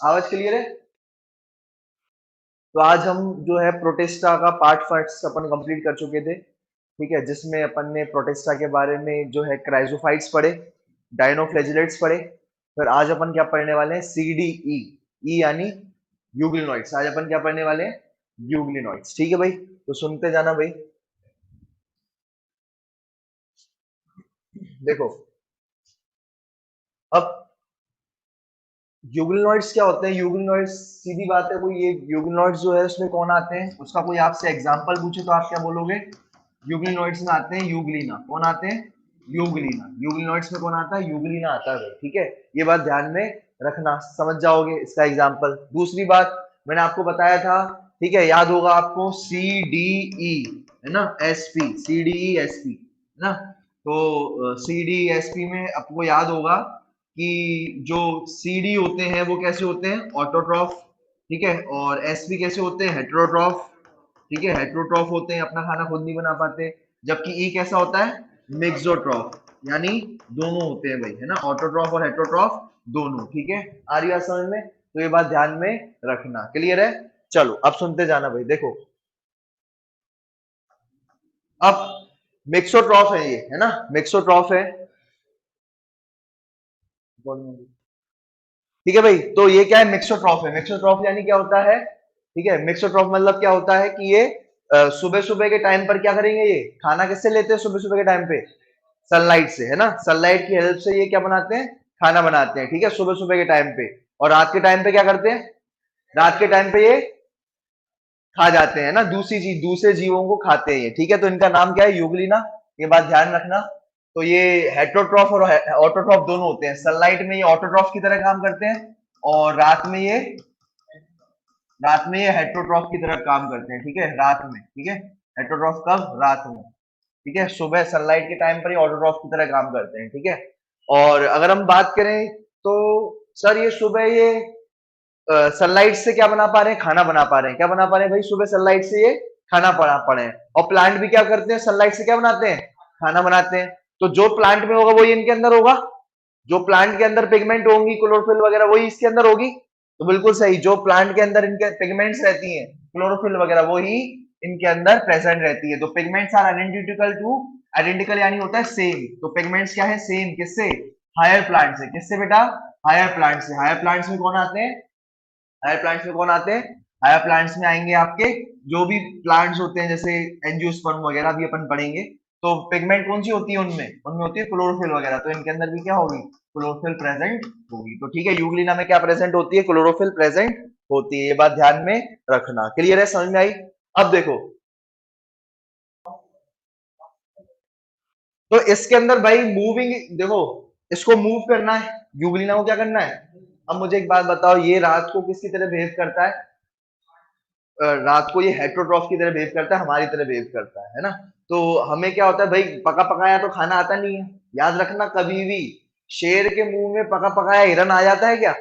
आवाज क्लियर है? तो आज हम जो है प्रोटेस्टा का पार्ट फर्स्ट अपन कंप्लीट कर चुके थे, ठीक है, जिसमें अपन ने प्रोटेस्टा के बारे में जो है क्राइजोफाइट्स पढ़े, डायनोफ्लैजिलेट्स पढ़े। फिर आज अपन क्या पढ़ने वाले हैं? सीडीई, ई यानी यूग्लिनॉइड्स। आज अपन क्या पढ़ने वाले हैं? यूग्लिनॉइड्स। ठीक है भाई, तो सुनते जाना भाई। देखो, अब यूग्लिनॉइड्स क्या होते हैं? यूग्लिनॉइड्स सीधी बात है, कोई ये यूग्लिनॉइड्स जो है उसमें कौन आते हैं, उसका कोई आपसे एग्जांपल पूछे तो आप क्या बोलोगे? यूग्लिनॉइड्स में आते हैं यूग्लिना। कौन आते हैं? यूग्लिना। यूग्लिनॉइड्स में कौन आता है? यूग्लिना आता है। ठीक है, ये बात ध्यान में रखना, समझ जाओगे इसका एग्जांपल। दूसरी बात मैंने आपको बताया था, ठीक है, याद होगा आपको, सी डी ई, है ना, S P, C D E S P, है ना। तो सी डी एस पी में आपको याद होगा कि जो सीडी होते हैं वो कैसे होते हैं? ऑटोट्रॉफ। ठीक है, और एसपी कैसे होते हैं? हेट्रोट्रॉफ। ठीक है, हेट्रोट्रॉफ होते हैं, अपना खाना खुद नहीं बना पाते। जबकि ई कैसा होता है? मिक्सोट्रॉफ, यानी दोनों होते हैं भाई, है ना, ऑटोट्रॉफ और हेट्रोट्रॉफ दोनों। ठीक है, आ रही बात समझ में? तो ये बात ध्यान में रखना। क्लियर है? चलो अब सुनते जाना भाई। देखो, अब मिक्सोट्रॉफ है ये, है ना, मिक्सोट्रॉफ है। ठीक है भाई, तो ये क्या है? मिक्सोट्रॉफ है। मिक्सोट्रॉफ यानी क्या होता है? ठीक है, मिक्सोट्रॉफ मतलब क्या होता है कि ये सुबह सुबह के टाइम पर क्या करेंगे? ये खाना किससे लेते हैं सुबह सुबह के टाइम पे? सनलाइट से, है ना। सनलाइट की हेल्प से ये क्या बनाते हैं? खाना बनाते हैं। ठीक है, सुबह सुबह के टाइम पे। और रात के टाइम पे क्या करते हैं? रात के टाइम पे ये खा जाते हैं ना, दूसरी चीज, दूसरे जीवों को खाते हैं ये। ठीक है, तो इनका नाम क्या है? यूग्लिना। ये बात ध्यान रखना। तो ये हेट्रोट्रॉफ और ऑटोट्रॉफ दोनों होते हैं। सनलाइट में ये ऑटोट्रॉफ की तरह काम करते हैं, और रात में ये हेट्रोट्रॉफ की तरह काम करते हैं। ठीक है, रात में। ठीक है, हेट्रोट्रॉफ कब? रात में। ठीक है, सुबह सनलाइट के टाइम पर ये ऑटोट्रॉफ की तरह काम करते हैं। ठीक है, और अगर हम बात करें तो सर ये सुबह ये सनलाइट से क्या बना पा रहे हैं? खाना बना पा रहे हैं। क्या बना पा रहे हैं भाई? सुबह सनलाइट से ये खाना बना पा रहे हैं। और प्लांट भी क्या करते हैं? सनलाइट से क्या बनाते हैं? खाना बनाते हैं। तो जो प्लांट में होगा वही इनके अंदर होगा। जो प्लांट के अंदर पिगमेंट होंगी, क्लोरोफिल वगैरह, वही इसके अंदर होगी। तो बिल्कुल सही, जो प्लांट के अंदर इनके पिगमेंट्स रहती हैं, क्लोरोफिल वगैरह, वही इनके अंदर प्रेजेंट रहती है। तो pigments are identical to, identical यानी होता है सेम। तो पिगमेंट्स क्या है? सेम। किससे? हायर प्लांट से। किससे बेटा? हायर प्लांट से। हायर प्लांट्स में कौन आते हैं? हायर प्लांट्स में कौन आते हैं? हायर प्लांट्स में आएंगे आपके जो भी प्लांट्स होते हैं, जैसे एंजियोस्पर्म वगैरह भी अपन पढ़ेंगे। तो पिगमेंट कौन सी होती है उनमें? उनमें होती है क्लोरोफिल वगैरह। तो इनके अंदर भी क्या होगी? क्लोरोफिल प्रेजेंट होगी। तो ठीक है, यूग्लिना में क्या प्रेजेंट होती है? क्लोरोफिल प्रेजेंट होती है। ये बात ध्यान में रखना। क्लियर है? समझ में आई? अब देखो, तो इसके अंदर भाई मूविंग, देखो, इसको मूव करना है, यूग्लिना को क्या करना है? अब मुझे एक बात बताओ, ये रात को किसकी तरह बिहेव करता है? रात को ये हेट्रोट्रॉफ की तरह बिहेव करता है, हमारी तरह बिहेव करता है ना। तो हमें क्या होता है भाई? पका पकाया तो खाना आता नहीं है। याद रखना, कभी भी शेर के मुंह में पका पकाया हिरन आ जाता है क्या?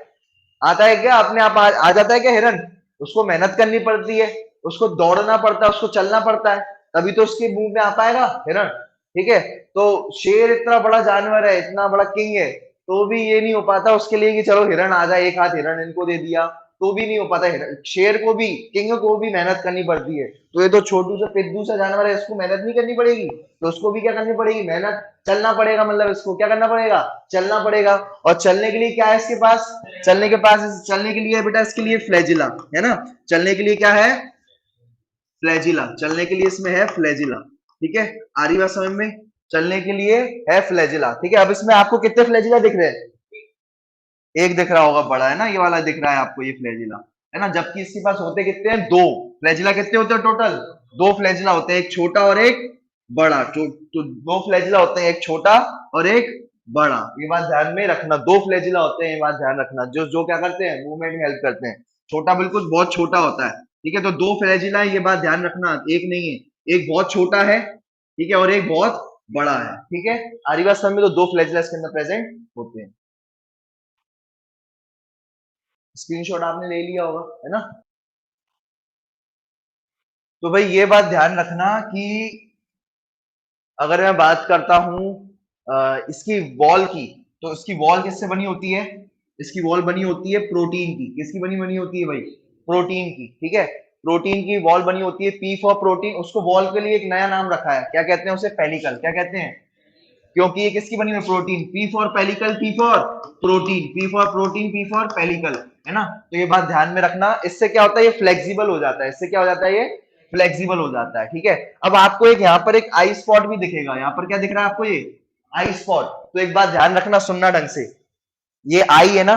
आता है क्या? अपने आप आ जाता है क्या हिरन? उसको मेहनत करनी पड़ती है, उसको दौड़ना पड़ता है, उसको चलना पड़ता है, तभी तो उसके मुंह में आ पाएगा हिरन। ठीक है, तो शेर इतना बड़ा जानवर है, इतना बड़ा किंग है, तो भी ये नहीं हो पाता उसके लिए कि चलो हिरन आ जाए, एक हाथ हिरन इनको दे दिया, तो भी नहीं हो पाता। शेर को भी, किंग को भी मेहनत करनी पड़ती है। तो ये तो छोटू सा पिद्दू सा जानवर है, इसको मेहनत नहीं करनी पड़ेगी? तो उसको भी क्या करनी पड़ेगी? मेहनत। चलना पड़ेगा, मतलब इसको क्या करना पड़ेगा? चलना पड़ेगा। और चलने के लिए क्या है इसके पास? चलने के लिए बेटा, इसके लिए फ्लैजिला, है ना। चलने के लिए क्या है? फ्लैजिला। चलने के लिए इसमें है फ्लैजिला। ठीक है, आ रही बात समझ में? चलने के लिए है फ्लैजिला। ठीक है, अब इसमें आपको कितने फ्लैजिला दिख रहे हैं? एक दिख रहा होगा, बड़ा है ना, ये वाला दिख रहा है आपको, ये फ्लैजिला, है ना। जबकि इसके पास होते कितने हैं? दो। फ्लैजिला कितने होते हैं टोटल? दो फ्लैजिला होते हैं, एक छोटा और एक बड़ा। तो दो फ्लैजिला होते हैं, एक छोटा और एक बड़ा। ये बात ध्यान में रखना, दो फ्लैजिला होते हैं, ये बात ध्यान रखना, जो जो क्या करते हैं? मूवमेंट में हेल्प करते हैं। छोटा बिल्कुल बहुत छोटा होता है। ठीक है, तो दो फ्लैजिला है, ये बात ध्यान रखना, एक नहीं है। एक बहुत छोटा है, ठीक है, और एक बहुत बड़ा है। ठीक है, आरी बात समझ में? तो दो फ्लैजिला इसके अंदर प्रेजेंट होते हैं। स्क्रीनशॉट आपने ले लिया होगा, है ना। तो भाई ये बात ध्यान रखना कि अगर मैं बात करता हूं इसकी वॉल की, तो इसकी वॉल किससे बनी होती है? इसकी वॉल बनी होती है प्रोटीन की। किसकी बनी बनी होती है भाई? प्रोटीन की, ठीक है। प्रोटीन की वॉल बनी होती है, पी फॉर प्रोटीन। उसको वॉल के लिए एक नया नाम रखा है, क्या कहते हैं उसे? पेलिकल। क्या कहते हैं? क्योंकि ये किसकी बनी हुई? Protein. P for pellicle, P for protein, P for protein, P for pellicle, है ना। तो ये बात ध्यान में रखना। इससे क्या होता है? ये फ्लेक्सिबल हो जाता है। इससे क्या हो जाता है? ये फ्लेक्सिबल हो जाता है, ठीक है। अब आपको एक यहाँ पर एक आई स्पॉट भी दिखेगा। यहाँ पर क्या दिख रहा है आपको? ये आई स्पॉट। तो एक बात ध्यान रखना, सुनना ढंग से। ये आई है ना,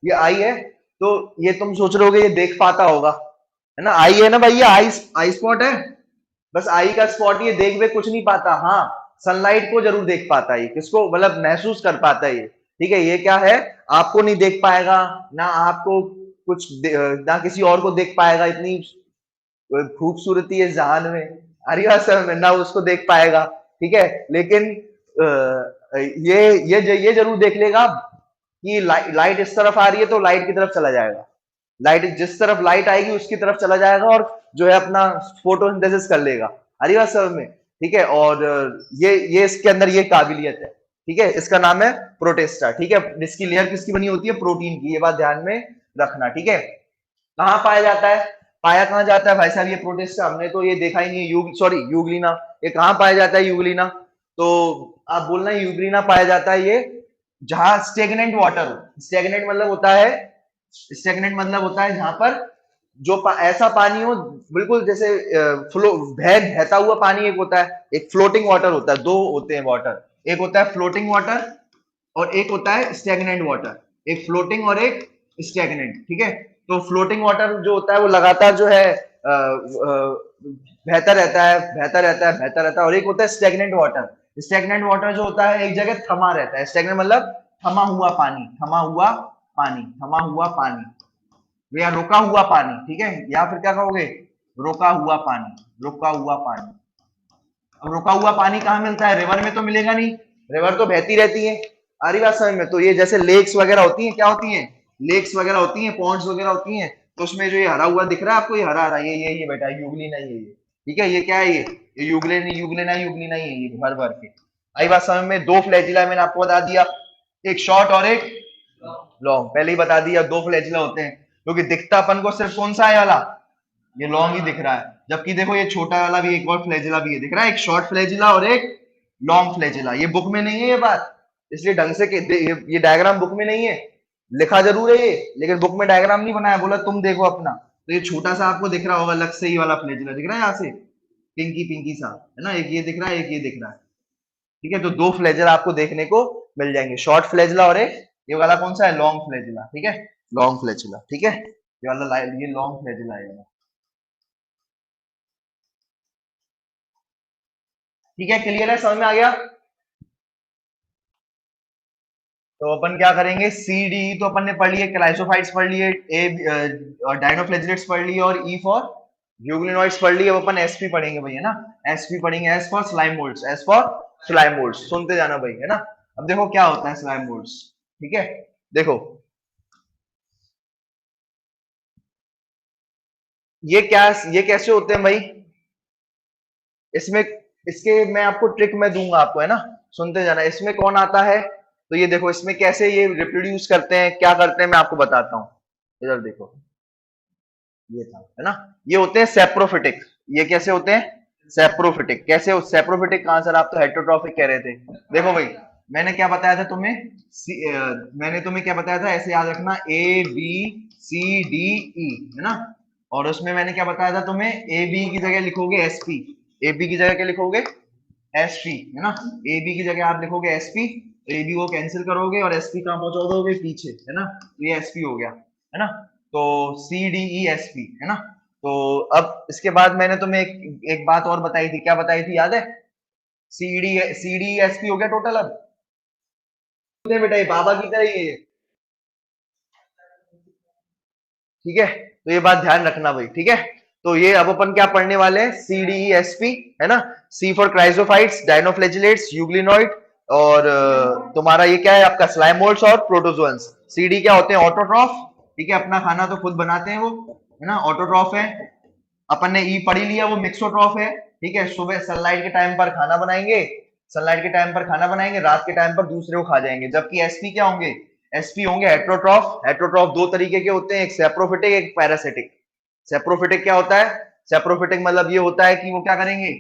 ये आई है। तो ये तुम सोच रहे होगे ये देख पाता होगा, है ना। आई है ना भाई, ये आई आई स्पॉट है। बस आई का स्पॉट, ये देख वे कुछ नहीं पाता। हाँ, सनलाइट को जरूर देख पाता है। किसको? मतलब महसूस कर पाता है ये, ठीक है। ये क्या है? आपको नहीं देख पाएगा ना, आपको कुछ ना किसी और को देख पाएगा। इतनी खूबसूरती है जहान में, अरे सर में ना उसको देख पाएगा, ठीक है। लेकिन ये जरूर देख लेगा कि लाइट इस तरफ आ रही है तो लाइट की तरफ चला जाएगा। लाइट जिस तरफ लाइट आएगी उसकी तरफ चला जाएगा और जो है अपना फोटोसिंथेसिस कर लेगा। अरे बात समझ में, ठीक है। और ये इसके अंदर ये काबिलियत है, ठीक है। इसका नाम है प्रोटेस्टा, ठीक है। इसकी लेयर किसकी बनी होती है? प्रोटीन की। ये बात ध्यान में रखना, ठीक है। कहाँ पाया जाता है? पाया कहाँ जाता है भाई साहब? ये प्रोटेस्टा हमने तो ये देखा ही नहीं है। Sorry, Euglena. ये कहाँ पाया जाता है यूग्लिना? तो आप बोलना यूग्लिना पाया जाता है ये जहां स्टेगनेंट वाटर हो। स्टेगनेंट मतलब होता है, स्टेगनेंट मतलब होता है जहां पर जो ऐसा पानी हो बिल्कुल जैसे फ्लो बहता हुआ पानी। एक होता है, एक फ्लोटिंग वाटर होता है। दो होते हैं वाटर, एक होता है फ्लोटिंग वाटर और एक होता है स्टेगनेंट वाटर। एक फ्लोटिंग और एक स्टेगनेंट, ठीक है। तो फ्लोटिंग वाटर जो होता है वो लगातार जो है बहता रहता है, बहता रहता है, बहता रहता है। और एक होता है स्टेगनेंट वाटर। स्टेगनेंट वाटर जो होता है एक जगह थमा रहता है। स्टेगनेंट मतलब थमा हुआ पानी, थमा हुआ पानी, थमा हुआ पानी या रुका हुआ पानी, ठीक है। या फिर क्या कहोगे? रुका हुआ पानी, रुका हुआ पानी। अब रुका हुआ पानी कहाँ मिलता है? रिवर में तो मिलेगा नहीं, रिवर तो बहती रहती है। आ रही बात समझ में? तो ये जैसे लेक्स वगैरह होती हैं, क्या होती हैं? लेक्स वगैरह होती हैं, पॉन्ड्स वगैरह होती हैं। तो उसमें जो ये हरा हुआ दिख रहा है आपको, ये हरा हरा, ये बेटा यूगलिना, ये ठीक है। ये क्या है? ये यूगलिन, यूगलिना, यूगलिना ही है, ये भर भर के। आई बात समझ में? दो फ्लैजिला मैंने आपको बता दिया, एक शॉर्ट और एक लॉन्ग। पहले ही बता दिया दो फ्लैजिला होते हैं, क्योंकि दिखता अपन को सिर्फ कौन सा है वाला? ये लॉन्ग ही दिख रहा है। जबकि देखो ये छोटा वाला भी एक और फ्लैजिला भी है, दिख रहा है। एक शॉर्ट फ्लैजिला और एक लॉन्ग फ्लैजिला। ये बुक में नहीं है ये बात, इसलिए ढंग से ये डायग्राम बुक में नहीं है। लिखा जरूर है ये, लेकिन बुक में डायग्राम नहीं बनाया। बोला तुम देखो अपना। तो ये छोटा सा आपको दिख रहा होगा अलग से, ही वाला फ्लैजिला दिख रहा है यहाँ से, पिंकी पिंकी सा, है ना। एक ये दिख रहा है, एक ये दिख रहा है, ठीक है। तो दो फ्लैजिला आपको देखने को मिल जाएंगे, शॉर्ट फ्लैजिला और एक ये वाला कौन सा है? लॉन्ग फ्लैजिला, ठीक है। लॉन्ग फ्लैजिला, ठीक है। ये वाला ये लॉन्ग फ्लैजिला है, ठीक है। क्लियर है? समझ में आ गया? तो अपन क्या करेंगे? सी डी तो अपन ने पढ़ लिए, क्लाइसोफाइट्स पढ़ लिए, ए डायनोफ्लैजिलेट्स पढ़ लिए और ई फॉर यूग्लिनॉइड्स पढ़ लिए। अब अपन एसपी पढ़ेंगे भाई, है ना। एसपी पढ़ेंगे, S for slime moulds, S for slime moulds. सुनते जाना भाई, है ना। अब देखो क्या होता है स्लाइम मोल्ड्स, ठीक है। देखो ये क्या, ये कैसे होते हैं भाई? इसमें इसके मैं आपको ट्रिक में दूंगा आपको, है ना। सुनते जाना। इसमें कौन आता है? तो ये देखो इसमें कैसे ये रिप्रोड्यूस करते हैं, क्या करते हैं, मैं आपको बताता हूँ। इधर देखो, ये था, है ना। ये होते हैं सेप्रोफिटिक। ये कैसे होते हैं? सेप्रोफिटिक। कैसे सेप्रोफिटिक कहां? सर आप तो हेटरोट्रॉफिक कह रहे थे। देखो भाई, मैंने क्या बताया था तुम्हें? मैंने तुम्हें क्या बताया था? ऐसे याद रखना, A B C D E, है ना। और उसमें मैंने क्या बताया था तुम्हें? ए बी की जगह लिखोगे एस पी। ए बी की जगह क्या लिखोगे? एस पी, है ना। ए बी की जगह आप लिखोगे एस पी। तो ए बी को कैंसिल करोगे और एस पी कहां पहुंचा दोगे? पीछे, है ना। तो ये एस पी हो गया, है ना। तो C D E S P, है ना। तो अब इसके बाद मैंने तुम्हें एक बात और बताई थी। क्या बताई थी, याद है? सी डी एस पी हो गया टोटल। अब बेटा ये बाबा की तरह ही है, ठीक है। तो ये बात ध्यान रखना भाई, ठीक है। तो ये अब अपन क्या पढ़ने वाले हैं? C D E S P, है ना। C for chrysophytes, dinoflagellates, euglenoid और तुम्हारा ये क्या है आपका? स्लाइमोल्ड्स और प्रोटोजोअन्स। सी डी क्या होते हैं? ऑटोट्रॉफ, ठीक है। अपना खाना तो खुद बनाते हैं वो, है ना। ऑटोट्रॉफ है। अपन ने ई पढ़ ही लिया, वो मिक्सोट्रॉफ है, ठीक है। सुबह सनलाइट के टाइम पर खाना बनाएंगे, सनलाइट के टाइम पर खाना बनाएंगे, रात के टाइम पर दूसरे को खा जाएंगे। जबकि एसपी क्या होंगे? sp होंगे हेट्रोट्रॉफ। हेट्रोट्रॉफ दो तरीके के होते हैं, एक सेप्रोफिटिक एक पैरासिटिक। सेप्रोफिटिक क्या होता है? सेप्रोफिटिक मतलब ये होता है कि वो क्या करेंगे,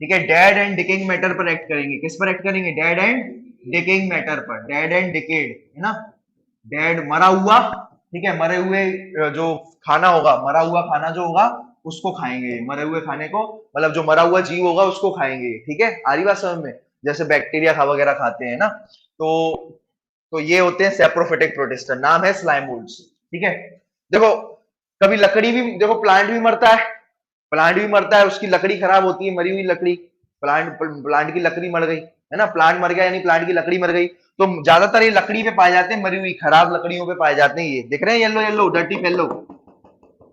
ठीक है, डेड एंड डिकेइंग मैटर पर एक्ट करेंगे। किस पर एक्ट करेंगे? डेड एंड डिकेइंग मैटर पर। डेड एंड डिकेड है ना, डेड मरा हुआ, ठीक है, मरे हुए जो खाना होगा, मरा हुआ खाना जो होगा उसको खाएंगे। मरे हुए खाने को मतलब जो मरा हुआ जीव होगा उसको खाएंगे, ठीक है, आ रही बात समझ में? जैसे बैक्टीरिया खा वगैरह खाते हैं ना, तो ये होते हैं सेप्रोफिटिक प्रोटिस्टा। नाम है स्लाइम मोल्ड्स, ठीक है। देखो कभी लकड़ी भी, देखो प्लांट भी मरता है, प्लांट भी मरता है, उसकी लकड़ी खराब होती है, मरी हुई लकड़ी। प्लांट की लकड़ी मर गई है ना, प्लांट मर गया यानी प्लांट की लकड़ी मर गई। तो ज्यादातर ये लकड़ी पे पाए जाते हैं, मरी हुई खराब लकड़ियों पे पाए जाते हैं। ये दिख रहे हैं येलो येलो डर्टी फेलो,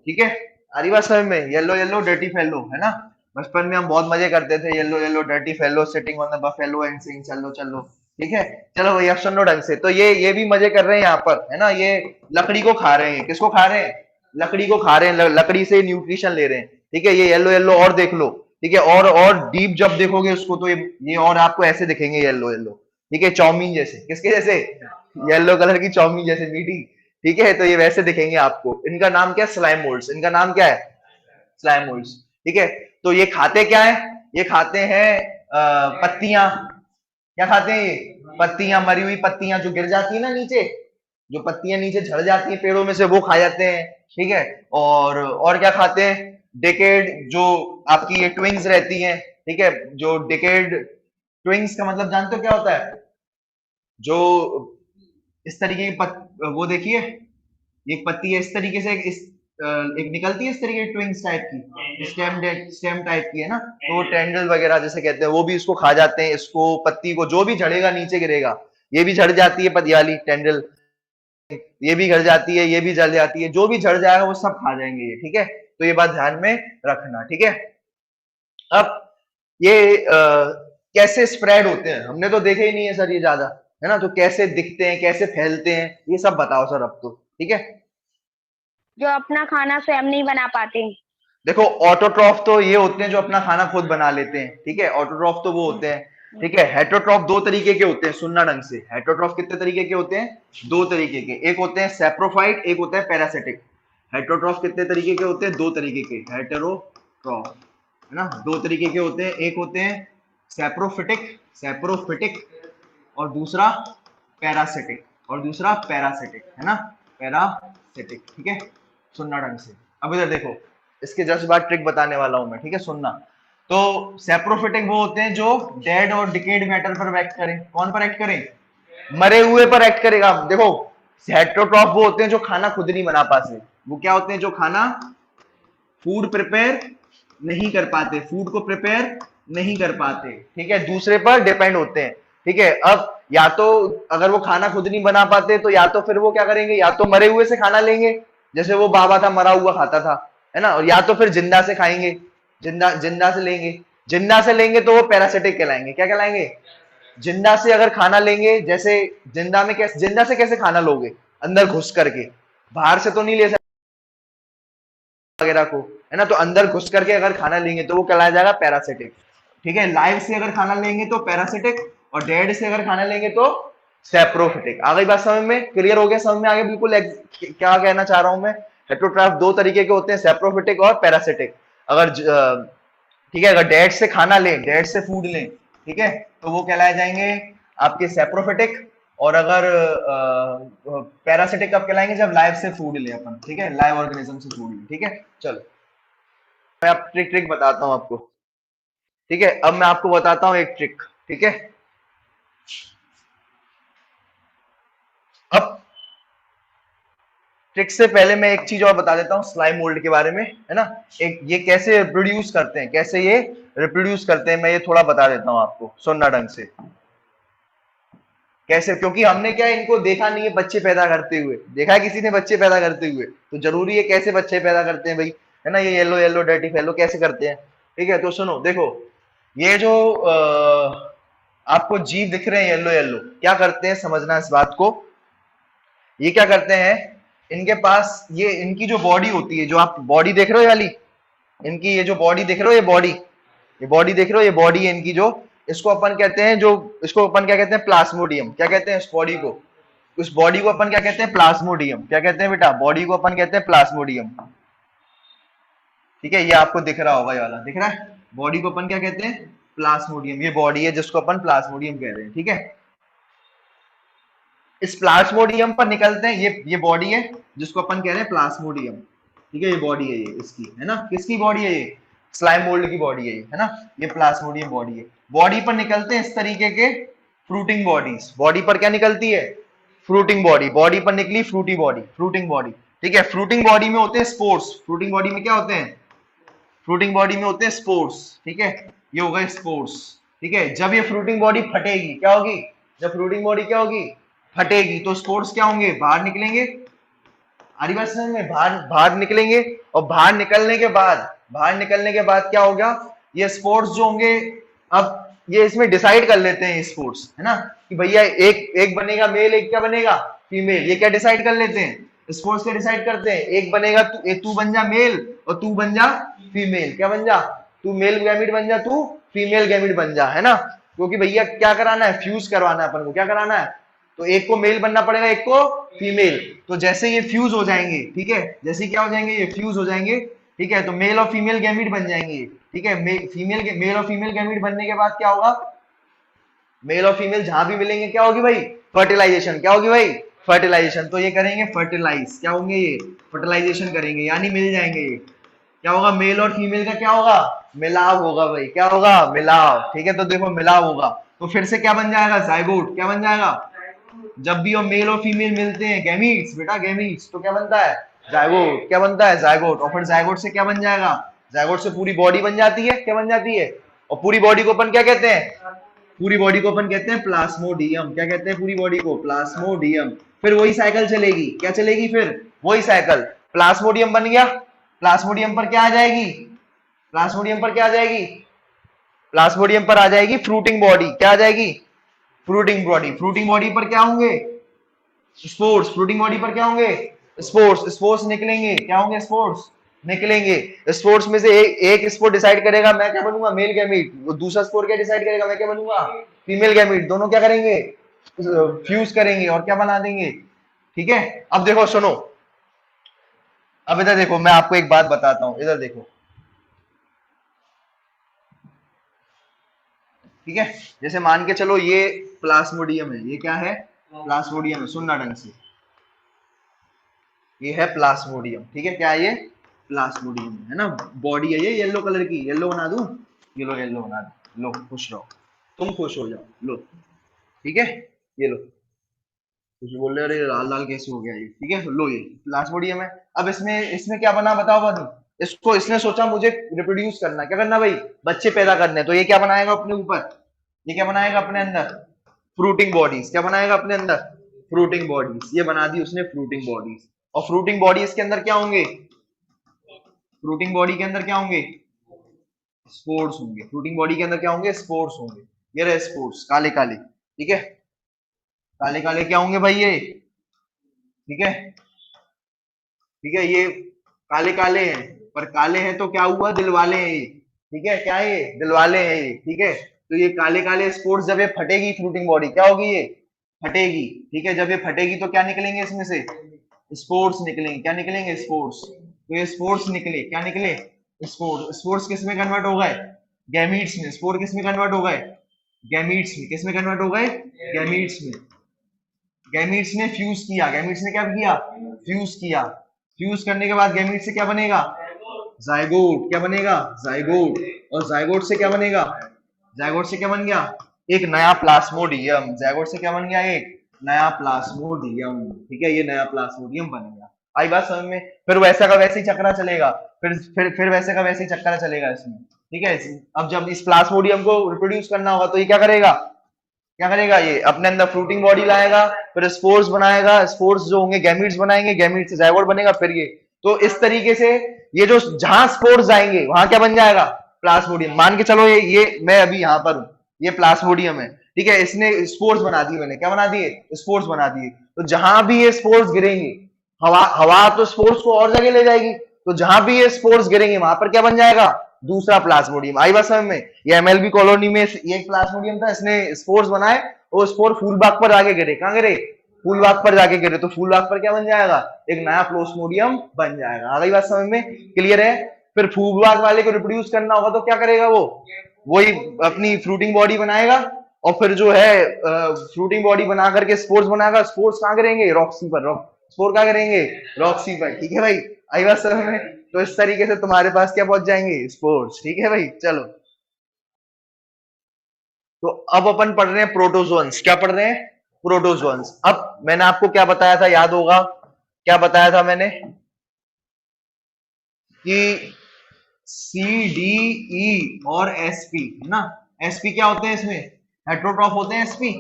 ठीक है, आ रही बात समझ में? येलो येलो डर्टी फेलो है ना। बचपन में हम बहुत मजे करते थे, yellow yellow dirty fellow sitting on the buffalo and सिंग चलो चलो, ठीक है। चलो भैया सुनो ढंग से, तो ये भी मजे कर रहे हैं यहाँ पर है ना। ये लकड़ी को खा रहे हैं, किसको खा रहे हैं? लकड़ी को खा रहे हैं, लकड़ी से न्यूट्रिशन ले रहे हैं, ठीक है। ये येलो येलो और देख लो, ठीक है, और डीप जब देखोगे उसको तो ये और आपको ऐसे दिखेंगे येलो येलो, ठीक है, चाउमीन जैसे। किसके जैसे? येलो कलर की चाउमीन जैसे मीठी, ठीक है। तो ये वैसे दिखेंगे आपको। इनका नाम क्या है? Slime moulds. इनका नाम क्या है? स्लाइम मोल्ड्स, ठीक है। तो ये खाते क्या है? ये खाते हैं पत्तियां। क्या खाते हैं ये? पत्तियां, मरी हुई पत्तियां जो गिर जाती है ना नीचे, जो पत्तियां नीचे झड़ जाती हैं पेड़ों में से, वो खा जाते हैं, ठीक है। और क्या खाते हैं? डिकेड, जो आपकी ये ट्विंग्स रहती हैं, ठीक है, जो डिकेड ट्विंग्स का मतलब जानते हो क्या होता है? जो इस तरीके की वो देखिए, एक पत्ती है इस तरीके से, एक निकलती है इस तरीके की ट्विंग्स टाइप की, स्टेम टाइप की है ना, तो टेंडल वगैरह जैसे कहते हैं, वो भी इसको खा जाते हैं। इसको पत्ती को जो भी झड़ेगा नीचे गिरेगा, ये भी झड़ जाती है पत्ती वाली टेंडल, ये भी झड़ जाती है, ये भी जल जाती है, जो भी झड़ जाएगा वो सब खा जाएंगे ये, ठीक है। तो ये बात ध्यान में रखना, ठीक है। अब ये कैसे स्प्रेड होते हैं हमने तो देखे ही नहीं है सर ये ज्यादा, है ना। तो कैसे दिखते हैं, कैसे फैलते हैं, ये सब बताओ सर अब तो, ठीक है। जो अपना खाना स्वयं नहीं बना पाते। देखो ऑटोट्रॉफ तो ये होते हैं जो अपना खाना खुद बना लेते हैं, ठीक है। ऑटोट्रॉफ तो वो होते हैं, ठीक है। हेटरोट्रॉफ दो तरीके के होते हैं, सुनना ढंग से। हेटरोट्रॉफ कितने तरीके के होते हैं? दो तरीके के। एक होते हैं सेप्रोफाइट, एक होता है पैरासिटिक। हेटरोट्रॉफ कितने तरीके के होते हैं? दो तरीके के। हेटेरोट्रॉफ है ना, दो तरीके के होते हैं। एक होते हैं सेप्रोफिटिक, सेप्रोफिटिक, और दूसरा पैरासिटिक, और दूसरा पैरासिटिक है ना, पैरासिटिक, ठीक है। सुनना ढंग से। अब इधर देखो, इसके जस्ट बाद ट्रिक बताने वाला हूं मैं, ठीक है, सुनना। तो सेप्रोफिटिक वो होते हैं जो डेड और डिकेड मैटर पर एक्ट करें। कौन पर एक्ट करें? मरे हुए पर एक्ट करेगा। देखो हेटरोट्रॉफ वो होते हैं जो खाना खुद नहीं बना पाते। वो क्या होते हैं? जो खाना फूड प्रिपेयर नहीं कर पाते, फूड को प्रिपेयर नहीं कर पाते, ठीक है, दूसरे पर डिपेंड होते हैं, ठीक है। अब या तो अगर वो खाना खुद नहीं बना पाते तो या तो फिर वो क्या करेंगे, या तो मरे हुए से खाना लेंगे, जैसे वो बाबा था मरा हुआ खाता था, है ना, और या तो फिर जिंदा से खाएंगे, जिंदा जिंदा से लेंगे। जिंदा से लेंगे तो वो पैरासिटिक कहलाएंगे। क्या कहलाएंगे? जिंदा से अगर खाना लेंगे, जैसे जिंदा में कैसे, जिंदा से कैसे खाना लोगे? अंदर घुस करके, बाहर से तो नहीं ले सकते वगैरह को, है ना। तो अंदर घुस करके अगर खाना लेंगे तो वो कहलाया जाएगा पैरासिटिक, ठीक है। लाइव से अगर खाना लेंगे तो पैरासिटिक, और डेड से अगर खाना लेंगे तो सेप्रोफिटिक। आ गई बात समझ में? क्लियर हो गया समझ में? आगे बिल्कुल क्या कहना चाह रहा हूं मैं? हेटरोट्रॉफ दो तरीके के होते हैं, सेप्रोफिटिक और पैरासिटिक। अगर ठीक है, अगर डेड से खाना लें, डेड से फूड लें, ठीक है, तो वो कहलाए जाएंगे आपके सेप्रोफिटिक। और अगर पैरासिटिक कब कहलाएंगे? जब लाइव से फूड लें अपन, ठीक है, लाइव ऑर्गेनिज्म से फूड लें, ठीक है। चलो मैं आप ट्रिक ट्रिक बताता हूं आपको, ठीक है। अब मैं आपको बताता हूं एक ट्रिक, ठीक है। अब ट्रिक से पहले मैं एक चीज और बता देता हूँ स्लाइम मोल्ड के बारे में, है ना। एक ये कैसे रिप्रोड्यूस करते हैं, कैसे ये रिप्रोड्यूस करते हैं, मैं ये थोड़ा बता देता हूँ आपको, सुनना ढंग से। कैसे? क्योंकि हमने क्या इनको देखा नहीं है बच्चे पैदा करते हुए, देखा है किसी ने बच्चे पैदा करते हुए? तो जरूरी है कैसे बच्चे पैदा करते हैं भाई, है ना। ये येलो येलो डर्टी फेलो कैसे करते हैं, ठीक है। तो सुनो देखो, ये जो आपको जीव दिख रहे हैं येलो येलो, क्या करते हैं समझना इस बात को। ये क्या करते हैं, इनके पास ये इनकी जो बॉडी होती है, जो आप बॉडी देख रहे हो वाली, इनकी ये जो बॉडी देख रहे हो, ये बॉडी देख रहे हो, ये बॉडी है इनकी, जो इसको अपन कहते हैं, जो इसको अपन क्या कहते हैं, प्लाज्मोडियम। क्या कहते हैं इस बॉडी को? उस बॉडी को अपन क्या कहते हैं? प्लाज्मोडियम। क्या कहते हैं बेटा? बॉडी को अपन कहते हैं प्लाज्मोडियम। ठीक है, ये आपको दिख रहा होगा, ये वाला दिख रहा है। बॉडी को अपन क्या कहते हैं? प्लाज्मोडियम। ये बॉडी है जिसको अपन प्लाज्मोडियम कह रहे हैं। ठीक है, इस प्लाज्मोडियम पर निकलते हैं, ये बॉडी है जिसको अपन कह रहे हैं प्लाज्मोडियम। ठीक है, ये बॉडी है, ये इसकी है ना, किसकी बॉडी है? ये स्लाइम मोल्ड की बॉडी है ना, ये प्लाज्मोडियम बॉडी है। बॉडी पर निकलते हैं इस तरीके के फ्रूटिंग बॉडीज। बॉडी पर क्या निकलती है? Fruiting body. बॉडी पर निकली फ्रूटी बॉडी, फ्रूटिंग बॉडी। ठीक है, फ्रूटिंग बॉडी में होते हैं स्पोर्स। फ्रूटिंग बॉडी में क्या होते हैं? फ्रूटिंग बॉडी में होते हैं स्पोर्स। ठीक है, ये हो गए स्पोर्स। ठीक है, जब ये फ्रूटिंग बॉडी फटेगी, क्या होगी? जब फ्रूटिंग बॉडी क्या होगी? फटेगी, तो स्पोर्स क्या होंगे? बाहर निकलेंगे। आरी बात समझ में? बाहर बाहर निकलेंगे, और बाहर निकलने के बाद क्या होगा? ये स्पोर्स जो होंगे, अब ये इसमें डिसाइड कर लेते हैं स्पोर्स, है ना, कि भैया एक बनेगा मेल, एक क्या बनेगा? फीमेल। ये क्या डिसाइड कर लेते हैं? स्पोर्स क्या डिसाइड करते हैं? एक बनेगा तू बन जा मेल, और तू बन जा फीमेल। क्या बन जा? तू मेल गैमिट बन जा, तू फीमेल गैमिट बन जा, है ना, क्योंकि भैया क्या कराना है? फ्यूज करवाना है अपन को। क्या कराना है? तो एक को मेल बनना पड़ेगा, एक को फीमेल। तो जैसे ये फ्यूज हो जाएंगे, ठीक है, जैसे क्या हो जाएंगे? ये फ्यूज हो जाएंगे। ठीक है, तो मेल और फीमेल गैमिट बन जाएंगे। ठीक है, मेल और फीमेल गैमिट बनने के बाद क्या होगा? मेल और फीमेल जहां भी मिलेंगे, क्या होगी भाई? फर्टिलाइजेशन। क्या होगी भाई? फर्टिलाइजेशन। तो ये करेंगे फर्टिलाइज, क्या होंगे? ये फर्टिलाइजेशन करेंगे, यानी मिल जाएंगे ये। क्या होगा? मेल और फीमेल का क्या होगा? मिलाव होगा भाई। क्या होगा? मिलाव। ठीक है, तो देखो मिलाव होगा, तो फिर से क्या बन जाएगा? जाइगोट। क्या बन जाएगा? जब भी और मेल और फीमेल मिलते हैं, गैमीट्स बेटा, गैमीट्स, तो क्या बनता है? जाइगोट। क्या बनता है? जाइगोट। और फिर जाइगोट से क्या बन जाएगा? जाइगोट से पूरी बॉडी बन जाती है। क्या बन जाती है? और पूरी बॉडी को अपन क्या कहते हैं? पूरी बॉडी को अपन कहते हैं प्लाज्मोडियम। क्या कहते हैं पूरी बॉडी को? प्लाज्मोडियम। फिर वही साइकिल चलेगी। क्या चलेगी? फिर वही साइकिल। प्लाज्मोडियम बन गया, प्लाज्मोडियम पर क्या आ जाएगी? प्लाज्मोडियम पर क्या आ जाएगी? प्लाज्मोडियम पर आ जाएगी फ्रूटिंग बॉडी। क्या आ जाएगी? Fruiting body. फ्रूटिंग बॉडी पर क्या होंगे? स्पोर्स। फ्रूटिंग बॉडी पर क्या होंगे? स्पोर्स। स्पोर्स निकलेंगे। क्या होंगे? स्पोर्स निकलेंगे। स्पोर्स में से एक स्पोर डिसाइड करेगा मैं क्या बनूंगा? Male gamete. वो दूसरा स्पोर क्या डिसाइड करेगा? मैं क्या बनूंगा? Female gamete. दोनों क्या करेंगे? फ्यूज करेंगे और क्या बना देंगे। ठीक है, अब देखो सुनो, अब इधर देखो, मैं आपको एक बात बताता हूं, इधर देखो। ठीक है, जैसे मान के चलो ये प्लाज्मोडियम है। ये क्या है? प्लाज्मोडियम है। सुनना ढंग से, ये है प्लाज्मोडियम। ठीक है, क्या है ये? प्लाज्मोडियम है ना, बॉडी है ये येलो कलर की। येलो बना दूं? ये लो, येलो बना दो। लो, खुश रहो, तुम खुश हो जाओ। लो, ठीक है, ये लो। कुछ बोल रहे अरे लाल लाल कैसे हो गया ये? ठीक है, लो, ये प्लाज्मोडियम है। अब इसमें इसमें क्या बना बताओ बनी? इसको इसने सोचा मुझे रिप्रोड्यूस करना है। क्या करना भाई? बच्चे पैदा करने। तो ये क्या बनाएगा अपने ऊपर? ये क्या बनाएगा अपने अंदर? Fruiting bodies. क्या बनाएगा अपने अंदर? Fruiting bodies. ये बना दी उसने फ्रूटिंग बॉडीज। और फ्रूटिंग बॉडीज के अंदर क्या होंगे? फ्रूटिंग बॉडी के अंदर क्या होंगे? स्पोर्स होंगे। फ्रूटिंग बॉडी के अंदर क्या होंगे? स्पोर्स होंगे। ये रहे स्पोर्स, काले काले। ठीक है, काले काले क्या होंगे भाई ये? ठीक है, ठीक है, ये काले काले हैं, पर काले हैं तो क्या हुआ? दिलवाले हैं ये। ठीक है, क्या है ये? दिलवाले हैं ये। ठीक है, तो ये काले काले स्पोर्स जब ये फटेगी फ्रूटिंग बॉडी, क्या होगी? ये फटेगी। ठीक है, जब ये फटेगी तो क्या निकलेंगे इसमें से? स्पोर्स निकलेंगे। क्या निकलेंगे? स्पोर्स। तो ये स्पोर्स निकले। क्या निकले? स्पोर्स। स्पोर्स किस में कन्वर्ट हो गए? गैमीट्स में। स्पोर किस में कन्वर्ट हो गए? गैमीट्स में। किस में कन्वर्ट हो गए? गैमीट्स में। गैमीट्स ने फ्यूज किया। गैमीट्स ने क्या किया? फ्यूज किया। फ्यूज करने के बाद गैमीट से क्या बनेगा? जाइगोट। क्या बनेगा? जाइगोट। और जाइगोट से क्या बनेगा? जाइगोट से क्या बन गया? एक नया प्लाज्मोडियम। जाइगोट से क्या बन गया? एक नया प्लाज्मोडियम। ठीक है, ये नया प्लाज्मोडियम बन गया। आई बात समझ में? फिर वैसा का वैसे ही चक्रा चलेगा। फिर वैसे का वैसे ही चक्रा चलेगा इसमें। ठीक है, अब जब इस प्लाज्मोडियम को रिप्रोड्यूस करना होगा तो ये क्या करेगा? क्या करेगा? ये अपने अंदर फ्रूटिंग बॉडी लाएगा, फिर स्पोर्स बनाएगा। स्पोर्स जो होंगे गैमीट्स बनाएंगे, गैमीट से जाइगोट बनेगा। फिर ये, तो इस तरीके से ये जो जहां स्पोर्स जाएंगे वहां क्या बन जाएगा? प्लाज्मोडियम। मान के चलो ये मैं अभी यहां पर हूं, ये प्लाज्मोडियम है। ठीक है, इसने स्पोर्स बना दिए। मैंने क्या बना दिए? स्पोर्स बना दिए। तो जहां भी ये स्पोर्स गिरेंगे, हवा हवा तो स्पोर्स को और जगह ले जाएगी, तो जहां भी ये स्पोर्स गिरेंगे वहां पर क्या बन जाएगा? दूसरा प्लाज्मोडियम। आई बात समझ में? ये एमएलबी कॉलोनी में ये एक प्लाज्मोडियम था, इसने स्पोर्स बनाए, वो स्पोर फूलबाग पर आगे गिरे। कहां गिरे? फूल वाक पर जाके गिरे तो फूल वाक पर क्या बन जाएगा, एक नया प्लाज्मोडियम बन जाएगा। आ गई बात समझ में, क्लियर है। फिर फूल वाक वाले को रिप्रोड्यूस करना होगा तो क्या करेगा, वो वही अपनी फ्रूटिंग बॉडी बनाएगा और फिर जो है फ्रूटिंग बॉडी बना करके स्पोर्स बनाएगा। स्पोर्स कहाँ करेंगे, रॉक्सी पर, स्पोर कहाँ करेंगे, रॉक्सी पर, ठीक है भाई। आई बात समझ में। तो इस तरीके से तुम्हारे पास क्या पहुंच जाएंगे, स्पोर्स, ठीक है भाई। चलो तो अब अपन पढ़ रहे हैं प्रोटोजोन्स। क्या पढ़ रहे हैं, प्रोटोजोन्स। अब मैंने आपको क्या बताया था, याद होगा क्या बताया था मैंने, कि सी डी ई और एसपी है ना। एसपी क्या होते हैं इसमें, हेट्रोट्रॉफ होते हैं एसपी,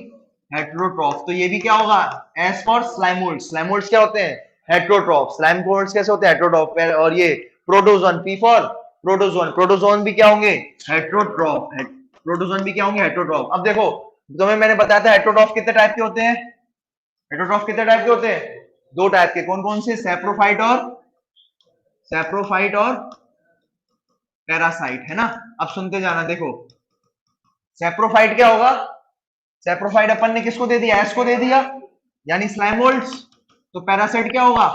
हेट्रोट्रॉफ। तो ये भी क्या होगा, एस फॉर स्लाइमोइड्स। स्लाइमोइड्स क्या होते हैं, हेट्रोट्रॉफ। स्लाइमोइड्स कैसे होते हैं, हेट्रोट्रॉफ। और ये protozoan, P for protozoan. Protozoan भी क्या होंगे, हेट्रोट्रॉफ। प्रोटोजोन भी क्या होंगे, हेट्रोट्रॉफ। अब देखो तुम्हें मैंने बताया था हेट्रोट्रॉफ कितने टाइप के होते हैं, हेट्रोट्रॉफ कितने टाइप के होते हैं, दो टाइप के। कौन कौन से, सैप्रोफाइट और पैरासाइट, है ना। अब सुनते जाना, देखो सैप्रोफाइट क्या होगा, सैप्रोफाइट अपन ने किसको दे दिया, एस को दे दिया, यानी स्लाइमोल्ड्स। तो पैरासाइट क्या होगा,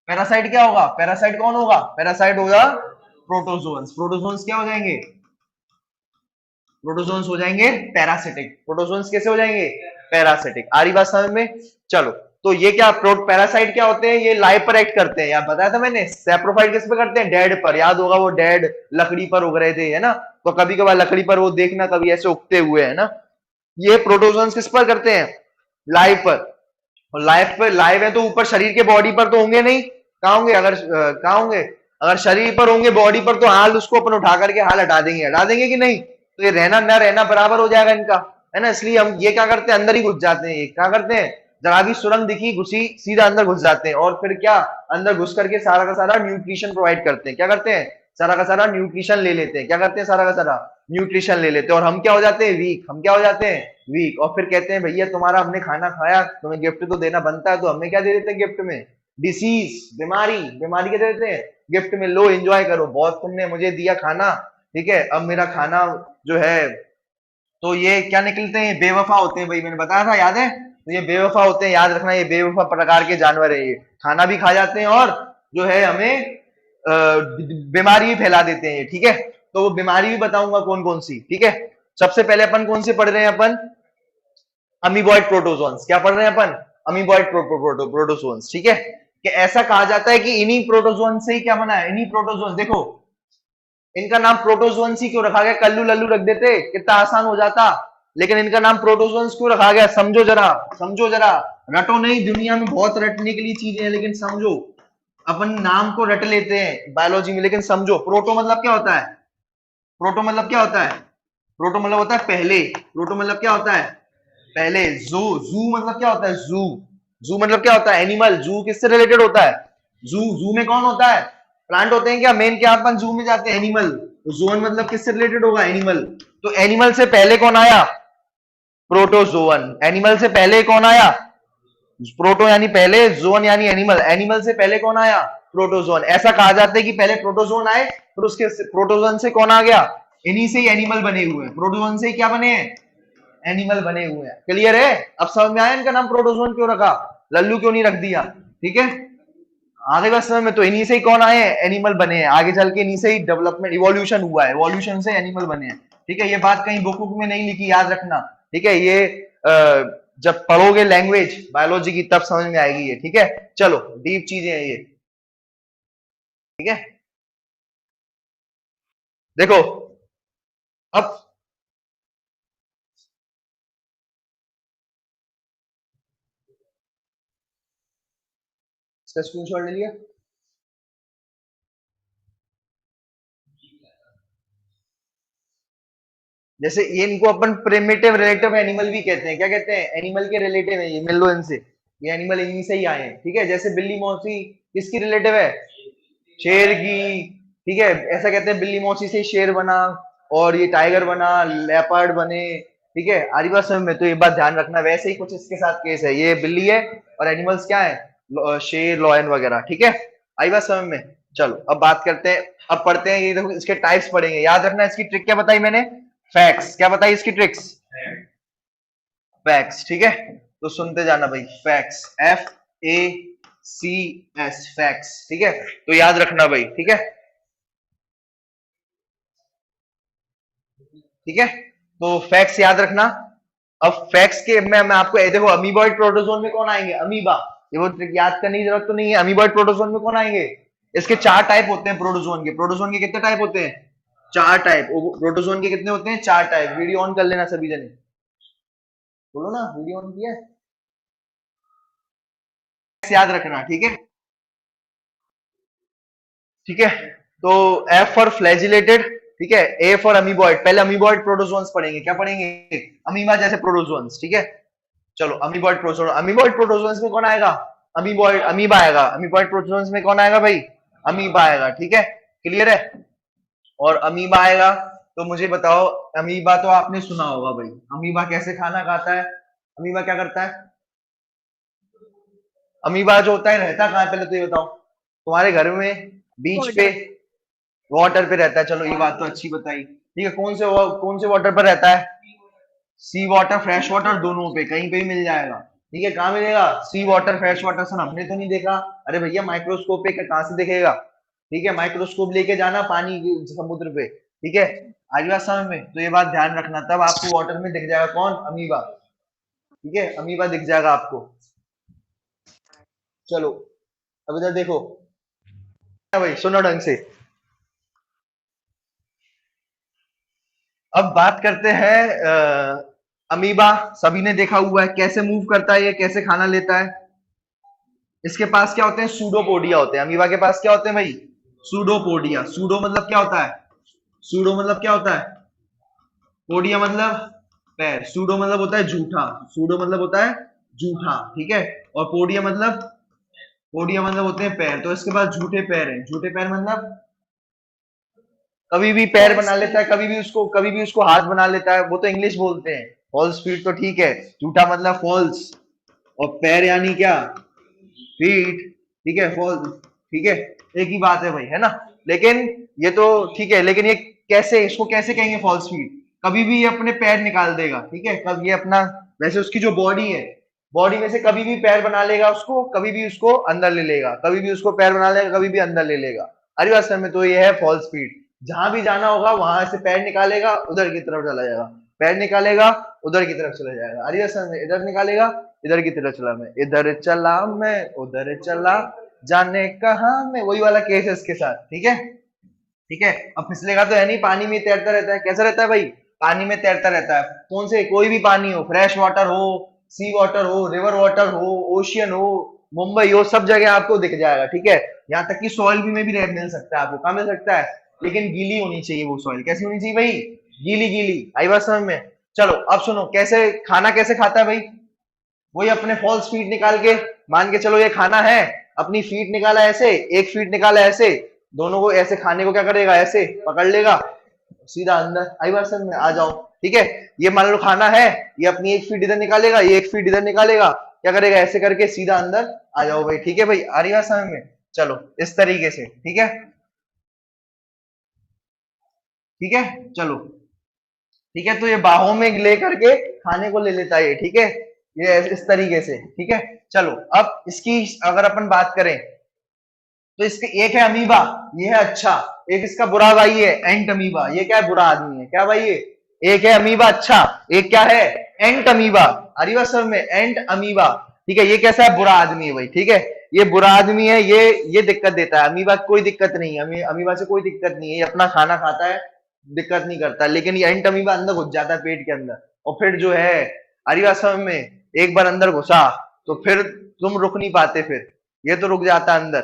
पैरासाइट क्या होगा, पैरासाइट कौन होगा, पैरासाइट होगा प्रोटोजोन्स। प्रोटोजोन्स क्या हो जाएंगे, प्रोटोजोन्स हो जाएंगे पैरासिटिक। प्रोटोजोन्स कैसे हो जाएंगे, पैरासिटिक। आ रही बात समझ में। चलो तो ये क्या, पैरासाइट क्या होते हैं, ये लाइव पर एक्ट करते हैं, यार बताया था मैंने। सैप्रोफाइट किस पे करते हैं, डेड पर। याद होगा वो डेड लकड़ी पर उग रहे थे, है ना। तो कभी कभार लकड़ी पर वो देखना कभी ऐसे उगते हुए, है ना। ये प्रोटोजोन्स किस पर करते हैं, लाइव पर। और लाइव पे, लाइव है तो ऊपर शरीर के बॉडी पर तो होंगे नहीं, कहाँ होंगे, अगर कहाँ होंगे, अगर शरीर पर होंगे, बॉडी पर, तो हाल उसको अपन उठा करके हाल हटा देंगे, हटा देंगे कि नहीं। तो ये रहना न रहना बराबर हो जाएगा इनका, है ना। इसलिए हम ये क्या करते हैं, अंदर ही घुस जाते हैं। ये क्या करते हैं, जरा भी सुरंग दिखी घुसी, सीधा अंदर घुस जाते हैं। और फिर क्या, अंदर घुस करके सारा का सारा न्यूट्रिशन प्रोवाइड करते हैं। क्या करते हैं, सारा का सारा न्यूट्रिशन ले लेते हैं। क्या करते हैं, सारा का सारा न्यूट्रिशन ले लेते हैं। और हम क्या हो जाते हैं, वीक। हम क्या हो जाते हैं, वीक। और फिर कहते हैं भैया तुम्हारा हमने खाना खाया, तुम्हें गिफ्ट तो देना बनता है, तो हमें क्या दे देते हैं गिफ्ट में, डिसीज, बीमारी। बीमारी क्या दे देते हैं गिफ्ट में, लो एंजॉय करो, बहुत तुमने मुझे दिया खाना, ठीक है, अब मेरा खाना जो है। तो ये क्या निकलते हैं, बेवफा होते हैं भाई, मैंने बताया था, याद है। तो ये बेवफा होते हैं, याद रखना, ये बेवफा प्रकार के जानवर है। ये खाना भी खा जाते हैं और जो है हमें बीमारी भी फैला देते हैं, ठीक है। तो वो बीमारी भी बताऊंगा कौन कौन सी, ठीक है। सबसे पहले अपन कौन से पढ़ रहे हैं, अपन अमीबॉइड प्रोटोजोन्स। क्या पढ़ रहे हैं अपन, अमीबॉइड प्रोटोजोन्स, ठीक है। कि ऐसा कहा जाता है कि इन्हीं प्रोटोजोन से ही क्या बना है, इन्हीं प्रोटोजोन्स। देखो इनका नाम प्रोटोजोन्स ही क्यों रखा गया, कल्लू लल्लू रख देते कितना आसान हो जाता। लेकिन इनका नाम प्रोटोजोन्स क्यों रखा गया, समझो जरा, समझो जरा। रटो नहीं, दुनिया में बहुत रटने के लिए चीजें हैं, लेकिन समझो। अपन नाम को रट लेते हैं बायोलॉजी में, लेकिन समझो प्रोटो मतलब क्या होता है, प्रोटो मतलब क्या होता है, प्रोटो मतलब होता है पहले। प्रोटो मतलब क्या होता है, पहले। जू, जू मतलब क्या होता है, जू, जू मतलब क्या होता है, एनिमल। जू किससे रिलेटेड होता है, जू, जू में कौन होता है, प्लांट होते हैं क्या, मेन क्या अपन जू में जाते हैं, एनिमल। तो जोन मतलब किससे रिलेटेड होगा, एनिमल। तो एनिमल से पहले कौन आया, प्रोटोजोवन। एनिमल से पहले कौन आया, प्रोटो यानी पहले, जोन यानी एनिमल। एनिमल से पहले कौन आया, प्रोटोजोन। ऐसा कहा जाता है कि पहले प्रोटोजोन आए, फिर उसके प्रोटोजोन से कौन आ गया, इन्हीं से ही एनिमल बने हुए हैं। प्रोटोजोन से ही क्या बने हैं, एनिमल बने हुए हैं। क्लियर है, अब समझ में आया इनका नाम प्रोटोजोन क्यों रखा, लल्लू क्यों नहीं रख दिया, ठीक है। आगे बस समय में तो इन्हीं से ही कौन आए हैं, एनिमल बने हैं। आगे चल के इन्हीं से ही डेवलपमेंट, इवोल्यूशन हुआ है, इवोल्यूशन से एनिमल बने हैं, ठीक है। ये बात कहीं बुक बुक में नहीं लिखी, याद रखना, ठीक है। ये जब पढ़ोगे लैंग्वेज बायोलॉजी की तब समझ में आएगी ये, ठीक है। चलो डीप चीजें हैं ये, ठीक है। देखो अब इसका स्क्रीनशॉट ले लिया। जैसे ये इनको अपन प्रिमिटिव रिलेटिव एनिमल भी कहते हैं। क्या कहते हैं, एनिमल के रिलेटिव है ये, मिल लो इनसे, ये एनिमल इन्हीं से ही आए हैं, ठीक है। जैसे बिल्ली मौसी किसकी रिलेटिव है, शेर की, ठीक है। ऐसा कहते हैं बिल्ली मौसी से शेर बना, और ये टाइगर बना, लेपर्ड बने, ठीक है। आरी बात समझ में। तो ये बात ध्यान रखना, वैसे ही कुछ इसके साथ केस है। ये बिल्ली है और एनिमल्स क्या है, शेर, लॉयन वगैरह, ठीक है। आई बात समझ में। चलो अब बात करते हैं, अब पढ़ते हैं। ये देखो इसके टाइप्स पढ़ेंगे, याद रखना। इसकी ट्रिक क्या बताई मैंने, फैक्ट्स। क्या बताई इसकी ट्रिक्स, फैक्ट्स, ठीक है। तो सुनते जाना भाई, फैक्स, FACS, फैक्स, ठीक है। तो याद रखना भाई, ठीक है, ठीक है। तो फैक्स याद रखना। अब फैक्स के मैं आपको देखो, अमीबॉइड प्रोटोजोन में कौन आएंगे, अमीबा, ये वो ट्रिक याद करने की जरूरत तो नहीं है। अमीबॉइड प्रोटोजोन में कौन आएंगे, इसके 4 टाइप होते हैं प्रोटोजोन के। प्रोटोजोन के कितने टाइप होते हैं, 4 टाइप। प्रोटोजोन के कितने होते हैं, 4 टाइप। वीडियो ऑन कर लेना सभी जने, बोलो ना, वीडियो ऑन किया है, याद रखना, ठीक है, ठीक है। तो एफ फॉर फ्लैजिलेटेड, ठीक है, ए फॉर अमीबॉइड। पहले अमीबॉइड प्रोटोजोन्स पढ़ेंगे, क्या पढ़ेंगे, अमीबा जैसे प्रोटोजोन्स, ठीक है। चलो अमीबॉइड प्रोटोजोन, अमीबॉइड प्रोटोजोन्स में कौन आएगा, अमीबॉइड, अमीबा आएगा। अमीबॉइड प्रोटोजोन्स में कौन आएगा भाई, अमीबा आएगा, ठीक है, क्लियर है। और अमीबा आएगा तो मुझे बताओ, अमीबा तो आपने सुना होगा भाई, अमीबा कैसे खाना खाता है, अमीबा क्या करता है, अमीबा जो होता है रहता कहाँ है, पहले तो ये बताओ। तुम्हारे घर में बीच पे वाटर पे रहता है, चलो ये बात तो अच्छी बताई, ठीक है। कौन से वाटर पर रहता है, सी वाटर, फ्रेश वाटर, दोनों पे, कहीं पे भी मिल जाएगा, ठीक है। कहाँ मिलेगा, सी वाटर, फ्रेश वाटर। सन हमने तो नहीं देखा, अरे भैया माइक्रोस्कोप पे कहाँ से दिखेगा, ठीक है। माइक्रोस्कोप लेके जाना पानी समुद्र पे, ठीक है। आज बात समझ में, तो ये बात ध्यान रखना, तब आपको वाटर में दिख जाएगा कौन, अमीबा, ठीक है, अमीबा दिख जाएगा आपको। चलो अब इधर देखो भाई, सुनो ढंग से। अब बात करते हैं अमीबा। सभी ने देखा हुआ है कैसे मूव करता है, ये कैसे खाना लेता है। इसके पास क्या होते हैं, सूडोपोडिया होते हैं। अमीबा के पास क्या होते हैं भाई, सूडोपोडिया। सूडो मतलब क्या होता है, सूडो मतलब क्या होता है, पोडिया मतलब पैर, सूडो मतलब होता है झूठा, सूडो मतलब होता है झूठा, ठीक है। और पोडिया मतलब होते हैं पैर। तो इसके पास झूठे पैर हैं। झूठे पैर मतलब कभी भी पैर बना लेता है, कभी भी उसको हाथ बना लेता है, वो तो इंग्लिश बोलते हैं। फॉल्स फीट तो ठीक है, झूठा मतलब फॉल्स, और पैर यानी क्या, फीट, ठीक है, फॉल्स, ठीक है, एक ही बात है भाई, है ना। लेकिन ये तो ठीक है, लेकिन ये कैसे, इसको कैसे कहेंगे फॉल्स फीट, कभी भी ये अपने पैर निकाल देगा, ठीक है। कब ये अपना, वैसे उसकी जो बॉडी है, बॉडी में से कभी भी पैर बना लेगा, उसको कभी भी उसको अंदर ले लेगा, कभी भी उसको पैर बना लेगा, कभी भी अंदर ले लेगा। अरे बात में तो ये है फॉल्स फीट। जहां भी जाना होगा वहां से पैर निकालेगा, उधर की तरफ चला जाएगा, पैर निकालेगा, उधर की तरफ चला जाएगा। अरे में इधर निकालेगा, इधर की तरफ चला, मैं इधर चला, मैं उधर चला, जाने कहा मैं, वही वाला केस है इसके साथ, ठीक है, ठीक है। अब फिसलेगा तो है नहीं, पानी में तैरता रहता है। कैसा रहता है भाई, पानी में तैरता रहता है। कौन से, कोई भी पानी हो, फ्रेश वाटर हो, सी वाटर हो, रिवर वाटर हो, ओशियन हो, मुंबई हो, सब जगह आपको दिख जाएगा, ठीक है। यहाँ तक कि सॉइल भी में भी मिल सकता है आपको, कहाँ मिल सकता है, लेकिन गीली होनी चाहिए वो सॉइल। कैसी होनी चाहिए भाई, गीली गीली। आई बात समझ में। चलो अब सुनो, कैसे खाना कैसे खाता है भाई, वही अपने फॉल्स फीट निकाल के, मान के चलो ये खाना है, अपनी फीट निकाला ऐसे, एक फीट निकाला ऐसे, दोनों को ऐसे खाने को क्या करेगा, ऐसे पकड़ लेगा, सीधा अंदर। आई बात समझ में, आ जाओ, ठीक है। ये मान लो खाना है, ये अपनी एक फीट इधर निकालेगा, ये एक फीट इधर निकालेगा, क्या करेगा, ऐसे करके सीधा अंदर आ जाओ भाई, ठीक है भाई। आ रही बात समझ में, चलो इस तरीके से, ठीक है, ठीक है, चलो, ठीक है। तो ये बाहों में ले करके खाने को ले लेता है ये, ठीक है, ये इस तरीके से, ठीक है। चलो अब इसकी अगर अपन बात करें, तो इसके एक है अमीबा, ये है अच्छा, एक इसका बुरा भाई है एंट अमीबा, ये क्या है, बुरा आदमी है, क्या भाई ये, एक है अमीबा अच्छा, एक क्या है, एंट अमीबा। अरीबा सर में एंट अमीबा, ठीक है। ये कैसा है, बुरा आदमी है भाई, ठीक है, ये बुरा आदमी है, ये दिक्कत देता है। अमीबा कोई दिक्कत नहीं है, अमीबा से कोई दिक्कत नहीं है, ये अपना खाना खाता है, दिक्कत नहीं करता। लेकिन ये एंट अमीबा अंदर घुस जाता है पेट के अंदर, और फिर जो है, अरीबा सर में एक बार अंदर घुसा तो फिर तुम रुक नहीं पाते, फिर ये तो रुक जाता है अंदर,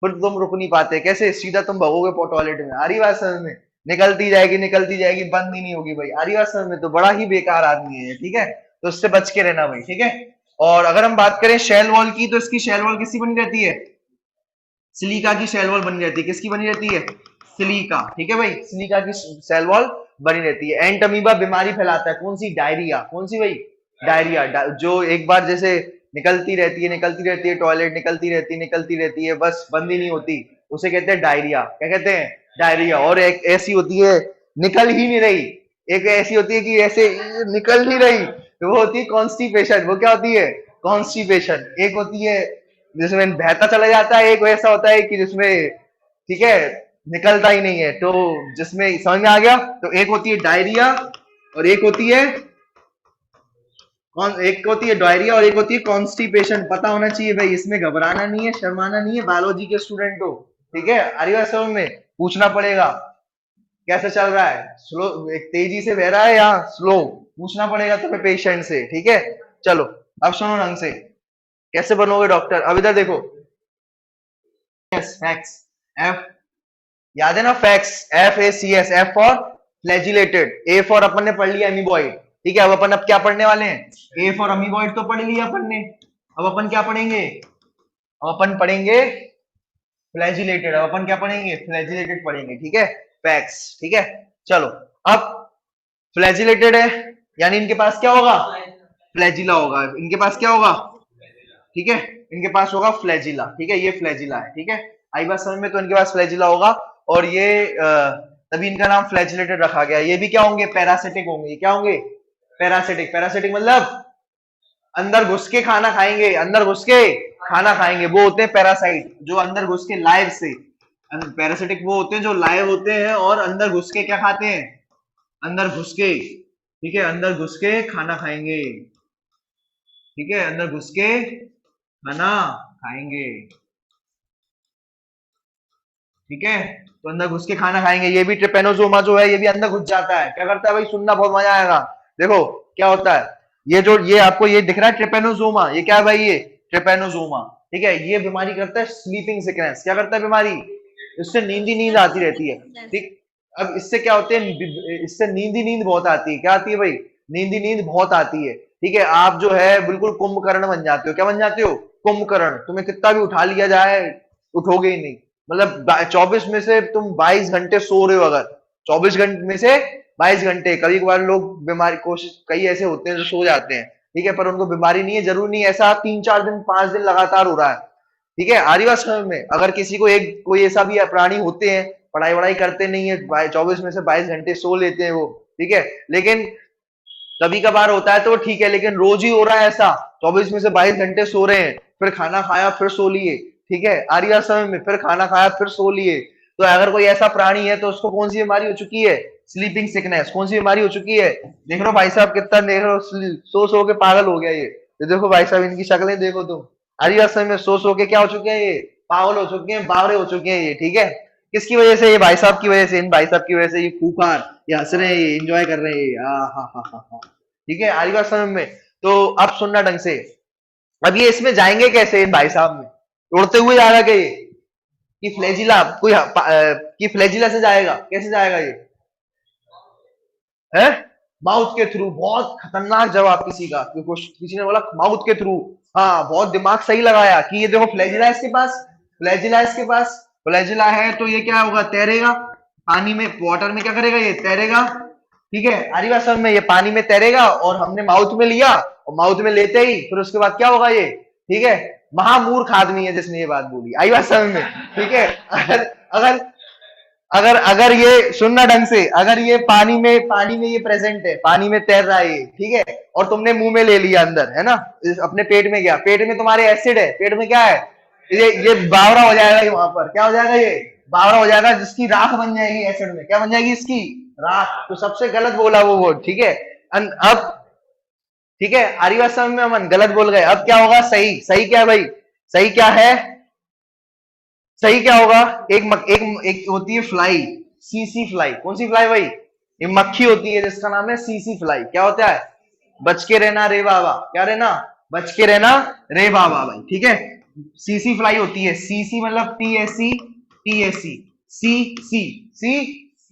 फिर तुम रुक नहीं पाते। कैसे, सीधा तुम भगोगे टॉयलेट में। आ रही बात समझ में, निकलती जाएगी, बंद ही नहीं होगी भाई। आ रही बात समझ में, तो बड़ा ही बेकार आदमी है, ठीक है। तो इससे बच के रहना भाई, ठीक है। और अगर हम बात करें शेल वॉल की, तो इसकी शेल वॉल किसकी बनी रहती है, सिलिका की शेल वॉल बनी रहती है। किसकी बनी रहती है, सिलिका, ठीक है भाई, सिलिका की शेल वॉल बनी रहती है। एंट अमीबा बीमारी फैलाता है, कौन सी, डायरिया, कौन सी भाई, डायरिया, जो एक बार जैसे निकलती रहती है टॉयलेट, निकलती रहती है, बस बंद ही नहीं होती, उसे कहते हैं डायरिया। क्या कहते हैं, डायरिया। और एक ऐसी होती है निकल ही नहीं रही, एक ऐसी होती है कि ऐसे निकल नहीं रही, तो वो होती है कॉन्स्टिपेशन। वो क्या होती है? कॉन्स्टिपेशन। एक होती है जिसमें बहता चला जाता है, एक वैसा होता है कि जिसमें, ठीक है, निकलता ही नहीं है। तो जिसमें, समझ में आ गया? तो एक होती है डायरिया और एक होती है डायरिया और एक होती है कॉन्स्टिपेशन। पता होना चाहिए भाई, इसमें घबराना नहीं है, शर्माना नहीं है, बायोलॉजी के स्टूडेंट हो, ठीक है। आर्य समझ में? पूछना पड़ेगा कैसे चल रहा है, स्लो, एक तेजी से बह रहा है या स्लो, पूछना पड़ेगा तुम्हें पेशेंट से, ठीक है। चलो अब सुनो ढंग से, कैसे बनोगे डॉक्टर। अब इधर देखो, फैक्स, एफ, याद है ना fax, FACS, F for flagellated, A for अपन ने पढ़ लिया एमीबॉइड, ठीक है। अब अपन अब क्या पढ़ने वाले हैं? ए फॉर अमीबॉइड तो पढ़ लिया अपन ने, अब अपन क्या पढ़ेंगे? अब अपन पढ़ेंगे फ्लैजिलेटेड। अब अपन क्या पढ़ेंगे? फ्लैजिलेटेड पढ़ेंगे, ठीक है। फैक्स, ठीक है। चलो अब फ्लैजिलेटेड है यानी इनके पास क्या होगा? फ्लैजिला होगा। इनके पास क्या होगा? ठीक है, इनके पास होगा फ्लैजिला, ठीक है। ये फ्लैजिला है, ठीक है। आई बात समझ में? तो इनके पास फ्लैजिला होगा और ये तभी इनका नाम फ्लैजिलेटेड रखा गया। ये भी क्या होंगे? पैरासिटिक होंगे। ये क्या होंगे? पैरासिटिक। पैरासिटिक मतलब अंदर घुस के खाना खाएंगे, अंदर घुस के खाना खाएंगे, वो होते हैं पैरासाइट, जो अंदर घुस के लाइव से। पैरासिटिक वो होते हैं जो लाइव होते हैं और अंदर घुस के क्या खाते हैं? अंदर घुस के, ठीक है, अंदर घुस के खाना खाएंगे, ठीक है, अंदर घुस के खाना खाएंगे, ठीक है। तो अंदर घुस के खाना खाएंगे। ये भी ट्रिपेनोसोमा जो है ये भी अंदर घुस जाता है। क्या करता है भाई? सुनना बहुत मजा आएगा। देखो क्या होता है, ये जो ये आपको ये दिख रहा है ट्रिपेनोसोमा, ये क्या है भाई? ये ट्रिपेनोसोमा, ठीक है। ये बीमारी करता है स्लीपिंग सिकनेस। क्या करता है बीमारी? इससे नींद ही नींद आती रहती है, ठीक। अब इससे क्या होते हैं? इससे नींद ही नींद बहुत आती है। क्या आती है भाई? नींद ही नींद बहुत आती है, ठीक है। आप जो है बिल्कुल कुंभकर्ण बन जाते हो। क्या बन जाते हो? कुंभकर्ण। तुम्हें कितना भी उठा लिया जाए उठोगे ही नहीं। मतलब 24 में से तुम 22 घंटे सो रहे हो, अगर 24 घंटे में से 22 घंटे, कभी कभार लोग बीमारी कोशिश, कई ऐसे होते हैं जो सो जाते हैं, ठीक है, पर उनको बीमारी नहीं है, जरूरी नहीं ऐसा 3-4 दिन 5 दिन लगातार हो रहा है, ठीक है। आरी बात समझ में? अगर किसी को एक कोई ऐसा भी प्राणी होते हैं, पढ़ाई वढ़ाई करते नहीं है, 24 में से 22 घंटे सो लेते हैं वो, ठीक है, लेकिन कभी कभार होता है तो ठीक है, लेकिन रोज ही हो रहा है ऐसा, 24 में से 22 घंटे सो रहे हैं, फिर खाना खाया फिर सो लिए, ठीक है। आ रही बात समझ में? फिर खाना खाया फिर सो लिए। तो अगर कोई ऐसा प्राणी है तो उसको कौन सी बीमारी हो चुकी है? Sleeping sickness. कौन सी बीमारी हो चुकी है? देख लो भाई साहब कितना, देख लो सो सो के पागल हो गया ये देखो भाई साहब, इनकी शक्लें देखो तुम। आ रही बात समझ में? सो सो के क्या हो चुके हैं? ये पागल हो चुके हैं, बावरे हो चुके हैं ये, ठीक है। किसकी वजह से? ये भाई साहब की वजह से, इन भाई साहब की वजह से। ये खूंखार, ये हंस रहे हैं, ये एंजॉय कर रहे हैं, हा, ठीक है। आ रही बात समझ में? तो अब सुनना ढंग से, अब ये इसमें जाएंगे कैसे इन भाई साहब में? उड़ते हुए जाएगा क्या ये? कि फ्लैजिला कोई कि फ्लैजिला से जाएगा? कैसे जाएगा ये? है माउथ के थ्रू। बहुत खतरनाक जवाब किसी का, किसी ने बोला माउथ के थ्रू। हाँ, बहुत दिमाग सही लगाया कि ये देखो फ्लैजिला इसके पास, फ्लैजिला इसके पास, फ्लैजिला है तो ये क्या होगा? तैरेगा पानी में, वाटर में क्या करेगा? ये तैरेगा, ठीक है। आरी बात समझ में? ये पानी में तैरेगा और हमने माउथ में लिया, और माउथ में लेते ही फिर उसके बाद क्या होगा ये? ठीक है, महामूर्ख आदमी है जिसने ये बात बोली। आई बात समझ में? ठीक है। अगर अगर अगर अगर ये सुनना ढंग से, अगर ये पानी में ये प्रेजेंट है, पानी में तैर रहा है ये, ठीक है, और तुमने मुंह में ले लिया अंदर, है ना, अपने पेट में गया, पेट में तुम्हारे एसिड है, पेट में क्या है? ये बावरा हो जाएगा, ये वहां पर क्या हो जाएगा? ये बावरा हो जाएगा, जिसकी राख बन जाएगी एसिड में। क्या बन जाएगी इसकी? राख। तो सबसे गलत बोला वो वर्ड, ठीक है। अब ठीक है, आरी बात समझ में? अमन गलत बोल गए। अब क्या होगा? सही। सही क्या है भाई? सही क्या है? सही क्या होगा? एक होती है फ्लाई, सीसी फ्लाई। कौन सी फ्लाई भाई? ये मक्खी होती है जिसका नाम है सीसी फ्लाई। क्या होता है? बच के रहना रे बाबा। क्या रहना? बच के रहना रे बाबा भाई, ठीक है। सीसी फ्लाई होती है। सीसी मतलब TSC, TSC, सी सी सी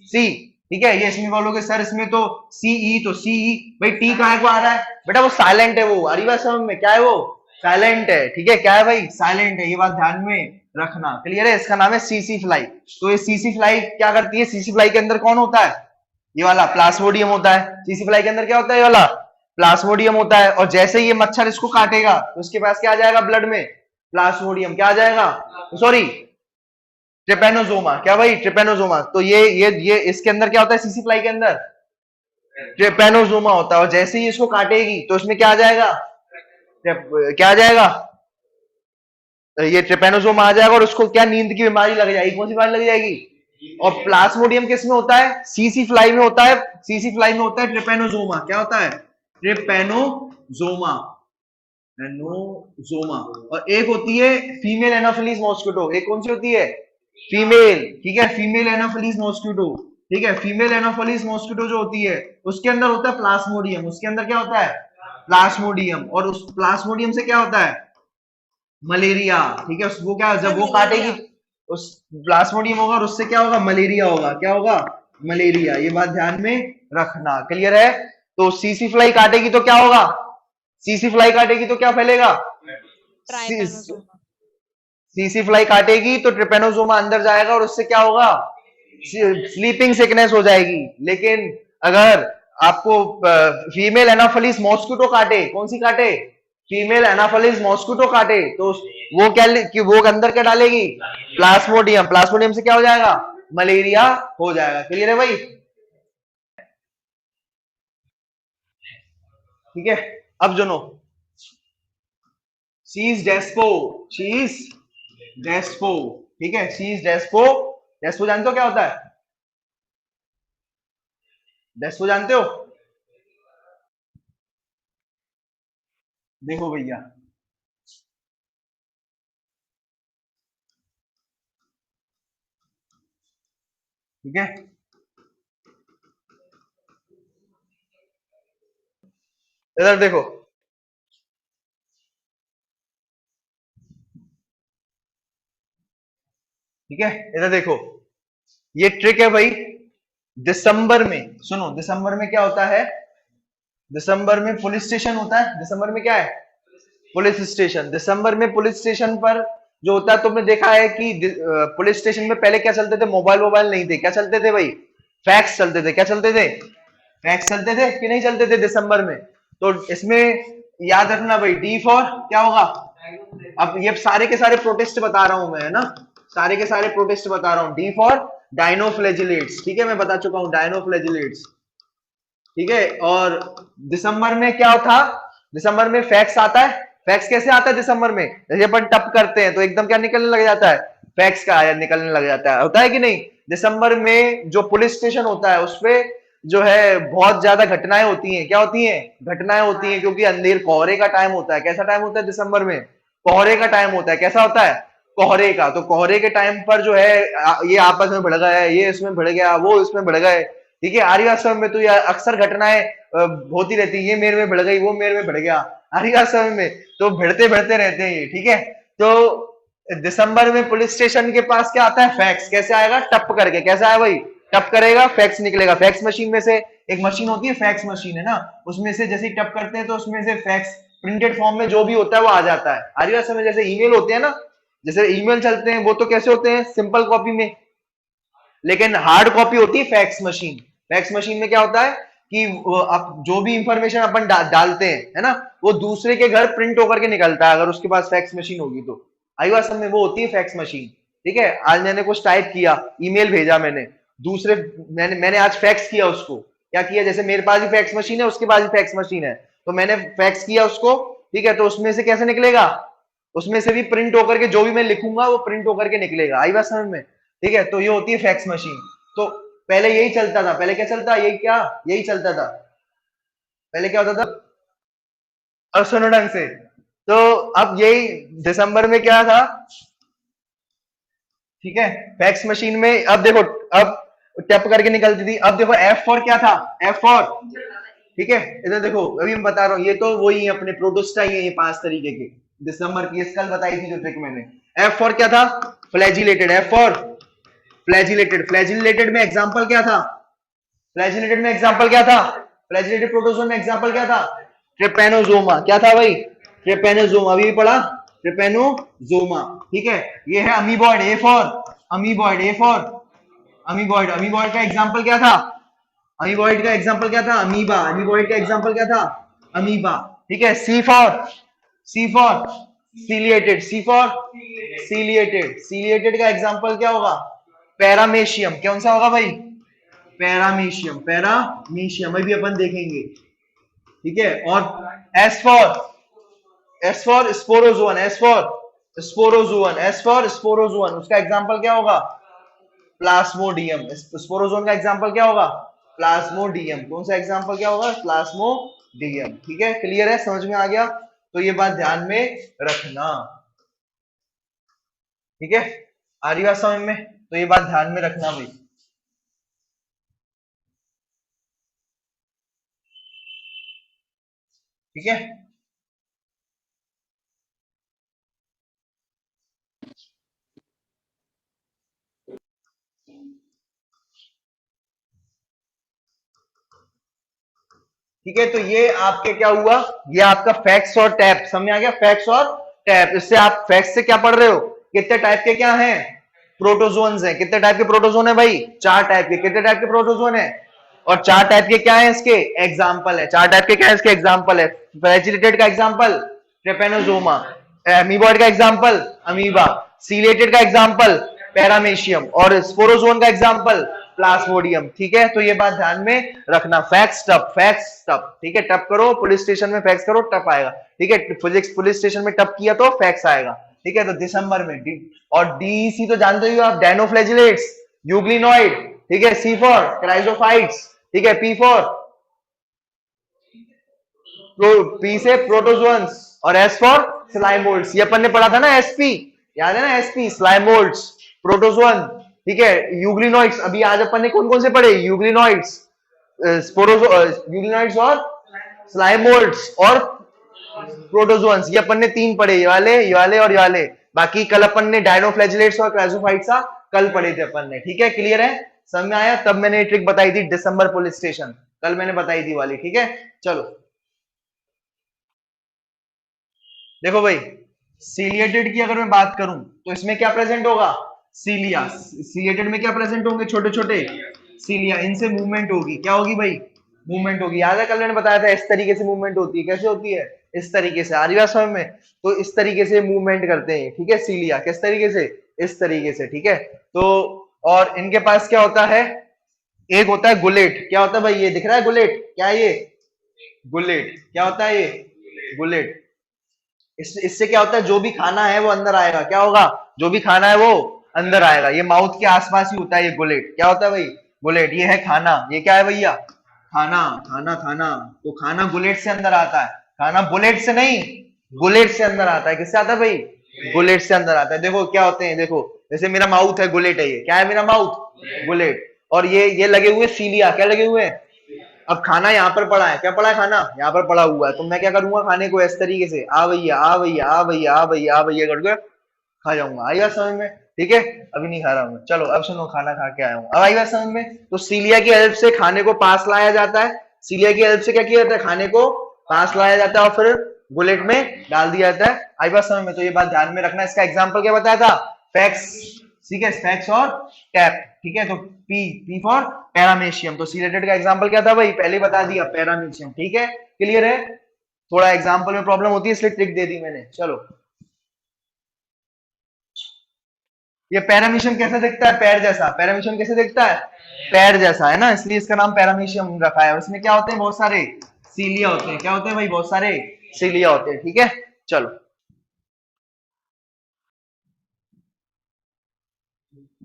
सी, ठीक है। ये इसमें बोलोगे सर इसमें तो CE, तो CE भाई, टी कहाँ को आ रहा है बेटा? वो साइलेंट है वो। आ रही बात समझ में? क्या है वो? साइलेंट है, ठीक है। क्या है भाई? साइलेंट है। ये बात ध्यान में रखना, क्लियर है? इसका नाम है सीसी फ्लाई। तो ये सीसी फ्लाई क्या करती है? सीसी फ्लाई के अंदर कौन होता है? ये वाला प्लाज्मोडियम होता है। सीसी फ्लाई के अंदर क्या होता है? ये वाला प्लाज्मोडियम होता है। और जैसे ये मच्छर इसको काटेगा तो उसके पास क्या आ जाएगा? ब्लड में प्लाज्मोडियम। क्या आ जाएगा? Sorry, Trypanosoma. क्या भाई? ट्रिपेनोसोमा। तो ये इसके अंदर क्या होता है? सीसी फ्लाई के अंदर ट्रेपेनोजोमा होता है, और जैसे ही इसको काटेगी तो इसमें क्या आ जाएगा, क्या आ जाएगा, ये ट्रेपेनोजोमा आ जाएगा, और उसको क्या नींद की बीमारी लग जाएगी, कौन सी बीमारी लग जाएगी। और प्लाज्मोडियम किस में होता है, सीसी फ्लाई में होता है, सीसी फ्लाई में होता है ट्रेपेनोजोमा, क्या होता है, ट्रेपेनोजोमा, एनोजोमा। और एक होती है फीमेल एनाफिलीज मॉस्किटो, एक कौन सी होती है, फीमेल, ठीक है, फीमेल एनाफिलीज मॉस्किटो, ठीक है, फीमेल एनाफिलीज मॉस्किटो जो होती है उसके अंदर होता है प्लाज्मोडियम, उसके अंदर क्या होता है, प्लाज्मोडियम, और उस प्लाज्मोडियम से क्या होता है, मलेरिया, ठीक है, वो क्या, जब वो काटेगी उस प्लाज्मोडियम होगा और उससे क्या होगा, मलेरिया होगा, क्या होगा, मलेरिया, ये बात ध्यान में रखना, क्लियर है। तो सीसी फ्लाई काटेगी तो क्या होगा, सीसी फ्लाई काटेगी तो क्या फैलेगा, ट्राइपेनोसोमा। सीसी फ्लाई काटेगी तो ट्रिपेनोसोमा अंदर जाएगा और उससे क्या होगा, स्लीपिंग सिकनेस हो जाएगी। लेकिन अगर आपको फीमेल एनाफिलीज मॉस्किटो काटे, कौन सी काटे, फीमेल एनाफिलीज मॉस्किटो काटे, तो वो क्या कि वो अंदर क्या डालेगी, प्लाज्मोडियम, प्लाज्मोडियम से क्या हो जाएगा, मलेरिया हो जाएगा, क्लियर है भाई, ठीक है। अब सुनो, शीज डेस्पो, शीज डेस्पो, ठीक है, शीज डेस्पो, डेस्पो जानते हो क्या होता है, डेस्पो जानते हो, देखो भैया, ठीक है, इधर देखो, ठीक है, इधर देखो, ये ट्रिक है भाई। दिसंबर में, सुनो, दिसंबर में क्या होता है, दिसंबर में पुलिस स्टेशन होता है, दिसंबर में क्या है, पुलिस स्टेशन, दिसंबर में पुलिस स्टेशन पर जो होता है, तुमने देखा है कि पुलिस स्टेशन में पहले क्या चलते थे, मोबाइल मोबाइल नहीं थे, क्या चलते थे भाई, फैक्स चलते थे, क्या चलते थे, फैक्स चलते थे कि नहीं चलते थे दिसंबर में। तो इसमें याद रखना भाई, डी फॉर क्या होगा, अब ये सारे के सारे प्रोटेस्ट बता रहा हूं मैं, है ना, सारे के सारे प्रोटेस्ट बता रहा हूं, डी फॉर डायनोफ्लैजिलेट्स, ठीक है, मैं बता चुका हूं डायनोफ्लैजिलेट्स, ठीक है। और दिसंबर में क्या था, दिसंबर में फैक्स आता है, फैक्स कैसे आता है दिसंबर में, जैसे अपन टप करते हैं तो एकदम क्या निकलने लग जाता है, फैक्स का आया निकलने लग जाता है, होता है कि नहीं। दिसंबर में जो पुलिस स्टेशन होता है उसपे जो है बहुत ज्यादा घटनाएं होती हैं, क्या होती हैं, घटनाएं होती हैं, क्योंकि अंधेर कोहरे का टाइम होता है, कैसा टाइम होता है दिसंबर में, कोहरे का टाइम होता है, कैसा होता है, कोहरे का। तो कोहरे के टाइम पर जो है ये आपस में भिड़ गया, ये इसमें भिड़ गया, वो इसमें भिड़ गए, ठीक है, आर्य आश्रम में तो ये अक्सर घटनाएं होती रहती है, ये मेरे में भिड़ गई, वो मेरे में भिड़ गया, आर्य आश्रम में तो भिड़ते भिड़ते रहते हैं ये, ठीक है। तो दिसंबर में पुलिस स्टेशन के पास क्या आता है, फैक्स, कैसे आएगा, टप करके, कैसे आया भाई, टप करेगा, फैक्स निकलेगा, फैक्स मशीन में से एक मशीन होती है, फैक्स मशीन है ना, उसमें से जैसे टप करते हैं तो उसमें से फैक्स प्रिंटेड फॉर्म में जो भी होता है वो आ जाता है। आर्य आश्रम में जैसे ईमेल होते हैं ना, जैसे ईमेल चलते हैं वो तो कैसे होते हैं, सिंपल कॉपी में, लेकिन हार्ड कॉपी होती है फैक्स मशीन। फैक्स मशीन में क्या होता है कि अब जो भी इंफॉर्मेशन अपन डालते हैं, है ना, वो दूसरे के घर प्रिंट होकर के निकलता है, अगर उसके पास फैक्स मशीन होगी तो। आईवासम में वो होती है फैक्स मशीन, ठीक है। आज मैंने कुछ टाइप किया, ईमेल भेजा मैंने दूसरे, मैंने आज फैक्स किया उसको, क्या किया, जैसे मेरे पास भी फैक्स मशीन है, उसके पास भी फैक्स मशीन है, तो मैंने फैक्स किया उसको, ठीक है, तो उसमें से कैसे निकलेगा, उसमें से भी प्रिंट होकर के जो भी मैं लिखूंगा वो प्रिंट होकर के निकलेगा, आई बात समझ में, ठीक है। तो ये होती है फैक्स मशीन। तो पहले यही चलता था, पहले क्या चलता, यही क्या, यही चलता था, पहले क्या होता था, अब सुनो ढंग से। तो अब यही दिसंबर में क्या था, ठीक है, फैक्स मशीन में, अब देखो, अब टैप करके निकलती थी, अब देखो एफ फॉर क्या था, एफ फॉर, ठीक है, इधर देखो, अभी मैं बता रहा हूँ, ये तो वही है अपने प्रोटोस्टा ही है, ये 5 तरीके के, दिसंबर की कल बताई थी जो ट्रिक मैंने। एफ फॉर क्या था, flagellated, F for flagellated, flagellated में एग्जांपल क्या था, फ्लैजिलेटेड में एग्जांपल क्या था, फ्लैजिलेटेड प्रोटोजोन में एग्जांपल क्या था, ट्रिपेनोजोमा, क्या था भाई, ट्रिपेनोजोमा, अभी भी पढ़ा, ट्रिपेनोजोमा, ठीक है। ये है amoeboid, A for amoeboid, A for amoeboid, amoeboid का एग्जांपल क्या था, अमीबॉइड का एग्जांपल क्या था, अमीबा, अमीबॉइड का एग्जांपल क्या था, अमीबा, ठीक है। C for ciliated, C for ciliated, ciliated का एग्जांपल क्या होगा, पैरामेशियम, कौन सा होगा भाई, पैरामीशियम, पैरामीशियम अभी अपन देखेंगे, ठीक है। और S for sporozoan, S for sporozoan, S for sporozoan, उसका एग्जांपल क्या होगा? प्लाज्मोडियम। स्पोरोजोन का एग्जांपल क्या होगा? प्लाज्मोडियम। कौन सा एग्जांपल क्या होगा? प्लाज्मोडियम। ठीक है, क्लियर है, समझ में आ गया? तो ये बात ध्यान में रखना, ठीक है, आ रही बात समझ में? तो ये बात ध्यान में रखना भाई, ठीक है। ठीक है, तो ये आपके क्या हुआ? ये आपका फैक्स और टैप, समझ में आ गया? फैक्स और टैप। इससे आप फैक्स से क्या पढ़ रहे हो? कितने टाइप के क्या हैं? प्रोटोजोन्स हैं। कितने टाइप के प्रोटोजोन है भाई? 4 टाइप के। कितने टाइप के प्रोटोजोन है? और 4 टाइप के क्या है इसके? एग्जाम्पल है। 4 टाइप के क्या है इसके? एग्जाम्पल है। फ्लैजिलेटेड का एग्जाम्पल ट्रेपेनोजोमा, अमीबॉइड का एग्जाम्पल अमीबा, सीलिएटेड का एग्जाम्पल पैरामेशियम, और स्पोरोजोन का एग्जाम्पल प्लाज्मोडियम। ठीक है, तो ये बात ध्यान में रखना। फैक्स टप, फैक्स टप, ठीक है। टप करो पुलिस स्टेशन में, फैक्स करो टप आएगा, ठीक है। फिजिक्स पुलिस स्टेशन में टप किया तो फैक्स आएगा, ठीक है। तो दिसंबर में और डीईसी तो जानते ही हो आप, डायनोफ्लैजिलेट्स, यूग्लिनॉइड, ठीक है। सी फॉर क्राइजोफाइट्स, ठीक है। पी फॉर पी से प्रोटोजोन्स, और एस फॉर स्लाइमोल्ड्स। ये अपन ने पढ़ा था ना, एसपी, याद है ना? एसपी स्लाइमोल्ड्स, प्रोटोजोन, ठीक है। यूग्लिनॉइड्स, अभी आज अपन ने कौन कौन से पढ़े? यूग्लिनॉइड्स, यूग्लिनॉइड्स और स्लाइमोल्ड्स और प्रोटोजोन्स। ये अपन ने 3 पढ़े, ये वाले, ये वाले और ये वाले। बाकी कल अपन ने डायनोफ्लैजिलेट्स और क्राइजोफाइट्स कल पढ़े थे अपन ने, ठीक है। क्लियर है, समझ में आया? तब मैंने ट्रिक बताई थी, दिसंबर पुलिस स्टेशन, कल मैंने बताई थी वाली, ठीक है। चलो देखो भाई, सीलिएटेड की अगर मैं बात करूं तो इसमें क्या प्रेजेंट होगा? सीलिया। सीलिएटेड में क्या प्रेजेंट होंगे? छोटे छोटे सीलिया, इनसे मूवमेंट होगी। क्या होगी भाई? मूवमेंट होगी। याद है कल मैंने बताया था, इस तरीके से मूवमेंट होती है। कैसे होती है? इस तरीके से। आ रही बात समझ में? तो इस तरीके से मूवमेंट करते हैं, ठीक है। सीलिया किस तरीके से? इस तरीके से, ठीक है। तो और इनके पास क्या होता है? एक होता है गुलेट। क्या होता है भाई? ये दिख रहा है गुलेट, क्या है ये? गुलेट। क्या होता है ये? गुलेट। इससे क्या होता है? जो भी खाना है वो अंदर आएगा। क्या होगा? जो भी खाना है वो अंदर आएगा। ये माउथ के आसपास ही होता है ये गुलेट। क्या होता है भाई? गुलेट। ये है खाना। ये क्या है भैया? खाना, खाना, खाना। तो खाना गुलेट से अंदर आता है। खाना बुलेट से नहीं, गुलेट से अंदर आता है। किससे आता है भाई? गुलेट से अंदर आता है। देखो क्या होते हैं, देखो जैसे मेरा माउथ है, गुलेट है। ये क्या है? मेरा माउथ, गुलेट। और ये लगे हुए सीलिया। क्या लगे हुए हैं? अब खाना यहाँ पर पड़ा है। क्या पड़ा है? खाना यहाँ पर पड़ा हुआ है। तो मैं क्या करूंगा? खाने को इस तरीके से, आ भैया, आ भैया, आ भैया, आ भैया, आ भैया करके खा जाऊंगा। आई बात समझ में? ठीक है, अभी नहीं खा रहा हूँ। चलो अब सुनो, खाना खा के आया हूँ। अब आई बात समझ में? तो सीलिया की हेल्प से खाने को पास लाया जाता है। सीलिया की हेल्प से क्या किया जाता है? खाने को पास लाया जाता है और फिर बुलेट में डाल दिया जाता है। आई बात समझ में? तो ये बात ध्यान में रखना। इसका एग्जाम्पल क्या बताया था? फैक्स, ठीक है, फैक्स और टैप, ठीक है। तो पी फॉर पैरामेशियम। तो सीलेटेड का एग्जांपल क्या था भाई? पहले बता दिया, पैरामेशियम, ठीक है। क्लियर है? थोड़ा एग्जांपल में प्रॉब्लम होती है इसलिए ट्रिक दे दी मैंने। चलो, ये पैरामीशियम कैसे दिखता है? पैर जैसा। पैरामीशियम कैसे दिखता है? पैर जैसा, है ना, इसलिए इसका नाम पैरामीशियम रखा है। और इसमें क्या होते हैं? बहुत सारे सीलिया होते हैं। क्या होते हैं भाई? बहुत सारे सीलिया होते हैं, ठीक है। चलो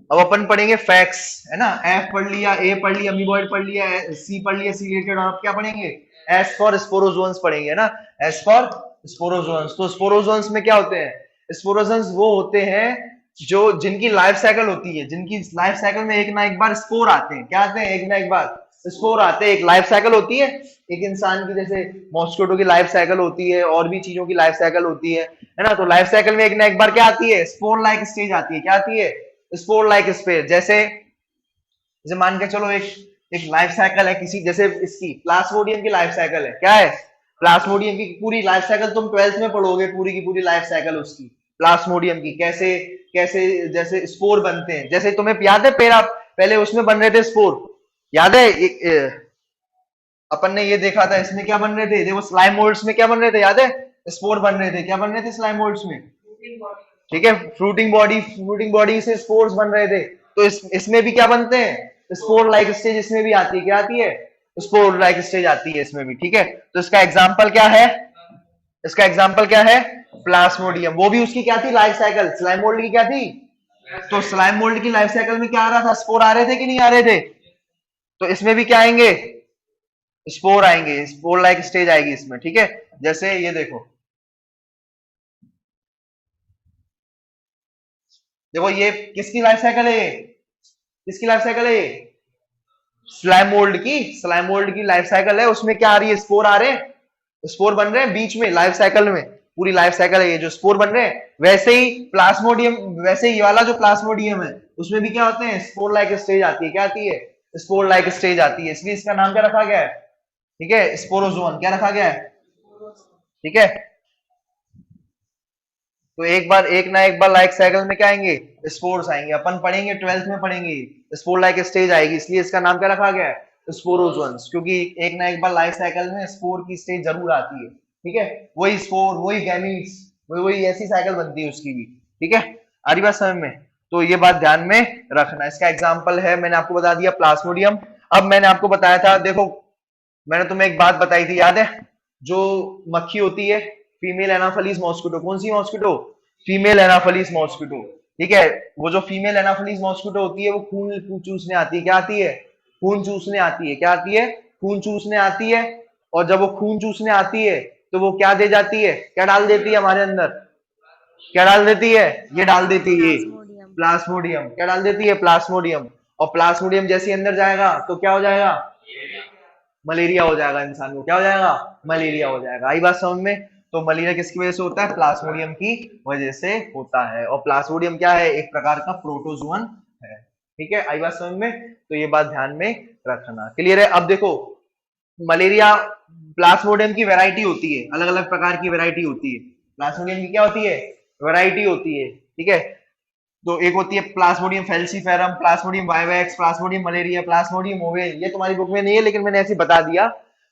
अब अपन पढ़ेंगे फैक्ट्स, है ना। एफ पढ़ लिया, ए पढ़ लिया, अमीबॉइड पढ़ लिया, सी पढ़ लिया, सीलिएटेड। और अब क्या पढ़ेंगे? एस फॉर स्पोरोजोन्स पढ़ेंगे, है ना। S for sporozoans. तो स्पोरोजोन्स में क्या होते हैं? स्पोरोजोन्स वो होते हैं जो जिनकी लाइफ साइकिल होती है, जिनकी लाइफ साइकिल में एक ना एक बार स्पोर आते हैं। क्या आते हैं? एक ना एक बार स्पोर आते हैं। एक लाइफ साइकिल होती है एक इंसान की, जैसे मॉस्किटो की लाइफ साइकिल होती है, और भी चीजों की लाइफ साइकिल होती है ना। तो लाइफ साइकिल में एक ना एक बार क्या आती है? स्पोर लाइक स्टेज आती है। क्या आती है? Spore like space. जैसे जैसे मान के चलो, एक एक लाइफ साइकिल है किसी, जैसे इसकी प्लाज्मोडियम की लाइफ साइकिल है। क्या है? प्लाज्मोडियम की पूरी लाइफ साइकिल तुम 12th में पढ़ोगे, पूरी की पूरी लाइफ साइकिल उसकी, प्लाज्मोडियम की। कैसे कैसे जैसे स्पोर बनते हैं, जैसे तुम्हें याद है पेरा पहले उसमें बन रहे थे स्पोर, याद है? अपन ने ये देखा था, इसमें क्या बन रहे थे? देखो स्लाइम मोल्ड्स में क्या बन रहे थे, याद है? स्पोर बन रहे थे। क्या बन रहे थे स्लाइम मोल्ड्स में? ठीक है, फ्रूटिंग बॉडी से स्पोर्स बन रहे थे। तो इसमें भी क्या बनते हैं? स्पोर लाइक स्टेज इसमें भी आती है, क्या आती है? स्पोर लाइक स्टेज आती है इसमें भी, ठीक है। तो इसका एग्जाम्पल क्या है? इसका एग्जाम्पल क्या है? प्लाज्मोडियम। वो भी उसकी क्या थी लाइफ साइकिल, स्लाइम मोल्ड की क्या थी? तो स्लाइम मोल्ड की लाइफ साइकिल में क्या आ रहा था? स्पोर आ रहे थे कि नहीं आ रहे थे? तो इसमें भी क्या आएंगे? स्पोर आएंगे, स्पोर लाइक स्टेज आएगी इसमें, ठीक है। जैसे ये देखो, देखो ये किसकी लाइफ साइकिल है? ये किसकी लाइफ साइकिल है? ये स्लाइम मोल्ड की, स्लाइम मोल्ड की लाइफ साइकिल है। उसमें क्या आ रही है? स्पोर आ रहे हैं, स्पोर बन रहे हैं बीच में लाइफ साइकिल में, पूरी लाइफ साइकिल है ये जो स्पोर बन रहे हैं। वैसे ही प्लाज्मोडियम, वैसे ही ये वाला जो प्लाज्मोडियम है उसमें भी क्या होते हैं? स्पोर लाइक स्टेज आती है, क्या आती है? स्पोर लाइक स्टेज आती है, इसलिए इसका नाम क्या रखा गया है? ठीक है, स्पोरोजोन, क्या रखा गया है? ठीक है। तो एक ना एक बार लाइफ साइकिल में क्या आएंगे? स्पोर्स आएंगे। अपन पढ़ेंगे 12th में पढ़ेंगे, स्पोर लाइक स्टेज आएगी, इसलिए इसका नाम क्या रखा गया है? स्पोरोजोन्स, क्योंकि एक ना एक बार लाइफ साइकिल में स्पोर की स्टेज जरूर आती है, ठीक है। वही स्पोर, वही गैमीट्स, वही ऐसी साइकिल बनती है उसकी भी, ठीक है। आ रही बात समझ में? तो ये बात ध्यान में रखना। इसका एग्जाम्पल है, मैंने आपको बता दिया, प्लाज्मोडियम। अब मैंने आपको बताया था, देखो मैंने तुम्हें एक बात बताई थी, याद है? जो मक्खी होती है, फीमेल एनाफलीज मॉस्किटो, कौन सी मॉस्किटो? फीमेल एनाफलीज मॉस्किटो, ठीक है। वो जो फीमेल एनाफलीज मॉस्किटो होती है वो खून चूसने आती है, क्या आती है? खून चूसने आती है, क्या आती है? खून चूसने आती है। और जब वो खून चूसने आती है तो वो क्या दे जाती है, क्या डाल देती है हमारे अंदर? क्या डाल देती है? ये डाल देती है प्लाज्मोडियम। प्लाज्मोडियम, क्या डाल देती है? प्लाज्मोडियम। और प्लाज्मोडियम जैसे ही अंदर जाएगा तो क्या हो जाएगा? मलेरिया हो जाएगा इंसान को, क्या हो जाएगा? मलेरिया हो जाएगा। आई बात समझ में? तो मलेरिया किसकी वजह से होता है? प्लाज्मोडियम की वजह से होता है। और प्लाज्मोडियम क्या है? एक प्रकार का प्रोटोजोअन है, ठीक है। आई बात समझ में? तो ये बात ध्यान में रखना, क्लियर है? अब देखो, मलेरिया, प्लाज्मोडियम की वैरायटी होती है, अलग अलग प्रकार की वैरायटी होती है। प्लाज्मोडियम की क्या होती है? वैरायटी होती है, ठीक है। तो एक होती है plasmodium falciparum, plasmodium vivax, plasmodium malariae, plasmodium ovale. ये तुम्हारी बुक में नहीं है लेकिन मैंने ऐसे बता दिया।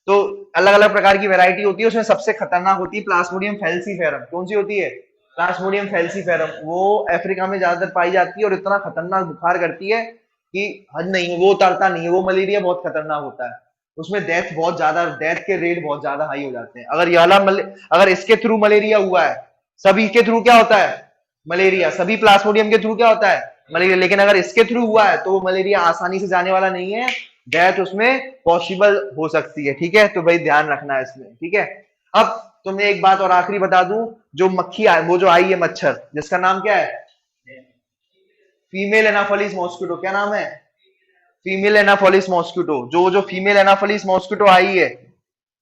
तो अलग अलग प्रकार की वैरायटी होती है, उसमें सबसे खतरनाक होती है प्लाज्मोडियम फैल्सीफेरम। कौन सी होती है? Plasmodium falciparum. वो अफ्रीका में ज्यादातर पाई जाती है और इतना खतरनाक बुखार करती है कि हद नहीं है, वो उतरता नहीं है। वो मलेरिया बहुत खतरनाक होता है, उसमें डेथ बहुत ज्यादा, डेथ के रेट बहुत ज्यादा हाई हो जाते हैं। अगर ये वाला अगर इसके थ्रू मलेरिया हुआ है, सभी के थ्रू क्या होता है? मलेरिया। सभी प्लाज्मोडियम के थ्रू क्या होता है? मलेरिया। लेकिन अगर इसके थ्रू हुआ है तो वो मलेरिया आसानी से जाने वाला नहीं है, डेथ उसमें पॉसिबल हो सकती है, ठीक है। तो भाई ध्यान रखना है इसमें, ठीक है। अब तुम्हें एक बात और आखिरी बता दूं, जो मक्खी आई, वो जो आई है मच्छर, जिसका नाम क्या है? Female anopheles mosquito. क्या नाम है? Female anopheles mosquito. जो फीमेल एनाफोलिस मॉस्किटो आई है,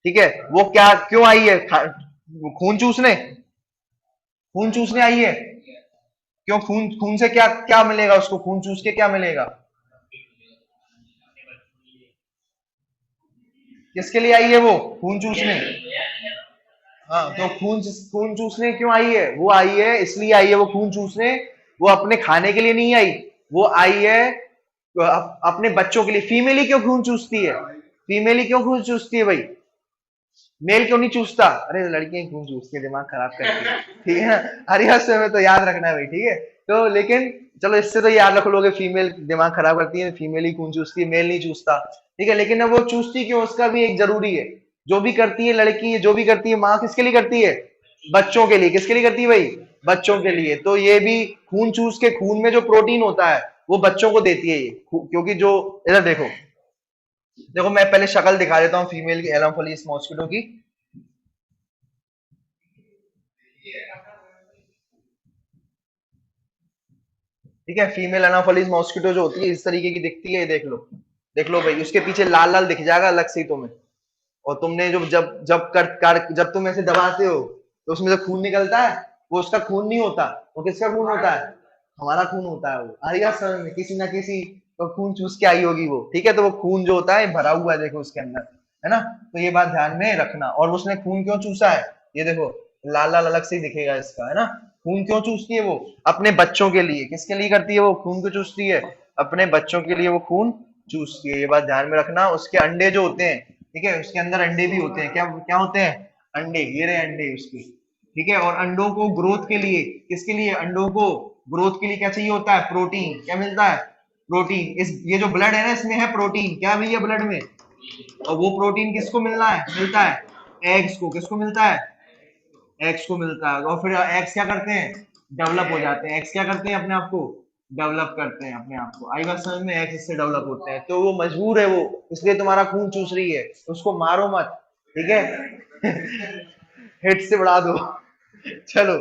ठीक है, वो क्या क्यों आई है? खून चूसने, खून चूसने आई है। क्यों? खून, खून से क्या क्या मिलेगा उसको? खून चूस के क्या मिलेगा? किसके लिए आई है वो? खून चूसने। हाँ, तो खून चूसने क्यों आई है? वो आई है इसलिए आई है वो खून चूसने, वो अपने खाने के लिए नहीं आई, वो आई है अपने बच्चों के लिए। फीमेल ही क्यों खून चूसती है? फीमेल ही क्यों खून चूसती है भाई? मेल क्यों नहीं चूसता? अरे लड़कियां खून चूसती है, दिमाग खराब करती है, ठीक है। हर हादसे में तो याद रखना है भाई, ठीक है। तो लेकिन चलो इससे तो याद रख लोगे, फीमेल दिमाग खराब करती है, फीमेल ही खून चूसती है, मेल नहीं चूसता, ठीक है। लेकिन अब वो चूसती क्यों, उसका भी एक जरूरी है। जो भी करती है लड़की, जो भी करती है माँ, किसके लिए करती है? बच्चों के लिए। किसके लिए करती है भाई? बच्चों के लिए। तो ये भी खून चूस के, खून में जो प्रोटीन होता है वो बच्चों को देती है ये, क्योंकि जो, इधर देखो, देखो मैं पहले शक्ल दिखा देता हूँ फीमेल की, एनाफोलिस मॉस्किटो की। ठीक है, फीमेल एनाफोलिस मॉस्किटो जो होती है इस तरीके की दिखती है, देख लो, देख लो भाई, उसके पीछे लाल लाल दिख जाएगा अलग से ही तुम्हें। और तुमने जो जब जब जब तुम ऐसे दबाते हो तो उसमें से खून निकलता है, वो उसका खून नहीं होता, वो किसका खून होता है? हमारा खून होता है वो। आ रही है समझ में? किसी ना किसी तो खून चूस के आई होगी वो, ठीक है। तो वो खून जो होता है भरा हुआ है, देखो उसके अंदर, है ना। तो ये बात ध्यान में रखना। और उसने खून क्यों चूसा है? ये देखो लाल लाल अलग से ही दिखेगा इसका, है ना। खून क्यों चूसती है वो? अपने बच्चों के लिए। किसके लिए करती है वो खून को चूसती है? अपने बच्चों के लिए वो खून चूसती है, ये बात ध्यान में रखना। उसके अंडे जो होते हैं, ठीक है, उसके अंदर अंडे भी होते हैं। क्या क्या होते हैं? अंडे। ये रहे अंडे उसके, ठीक है। और अंडों को ग्रोथ के लिए, किसके लिए? अंडों को ग्रोथ के लिए क्या चाहिए होता है? प्रोटीन। क्या मिलता है? प्रोटीन, इस ये जो ब्लड है ना इसमें है प्रोटीन, क्या भैया ब्लड में, और वो प्रोटीन किसको मिलता है एग्स को, किसको मिलता है एग्स को मिलता है, और फिर एग्स क्या करते हैं डेवलप हो जाते हैं, एग्स क्या करते हैं अपने आप को डेवलप करते हैं अपने आप को, आई बात समझ में, एग्स इससे डेवलप होते हैं, तो वो मजबूर है वो, इसलिए तुम्हारा खून चूस रही है, उसको मारो मत, ठीक है हिट से बढ़ा दो चलो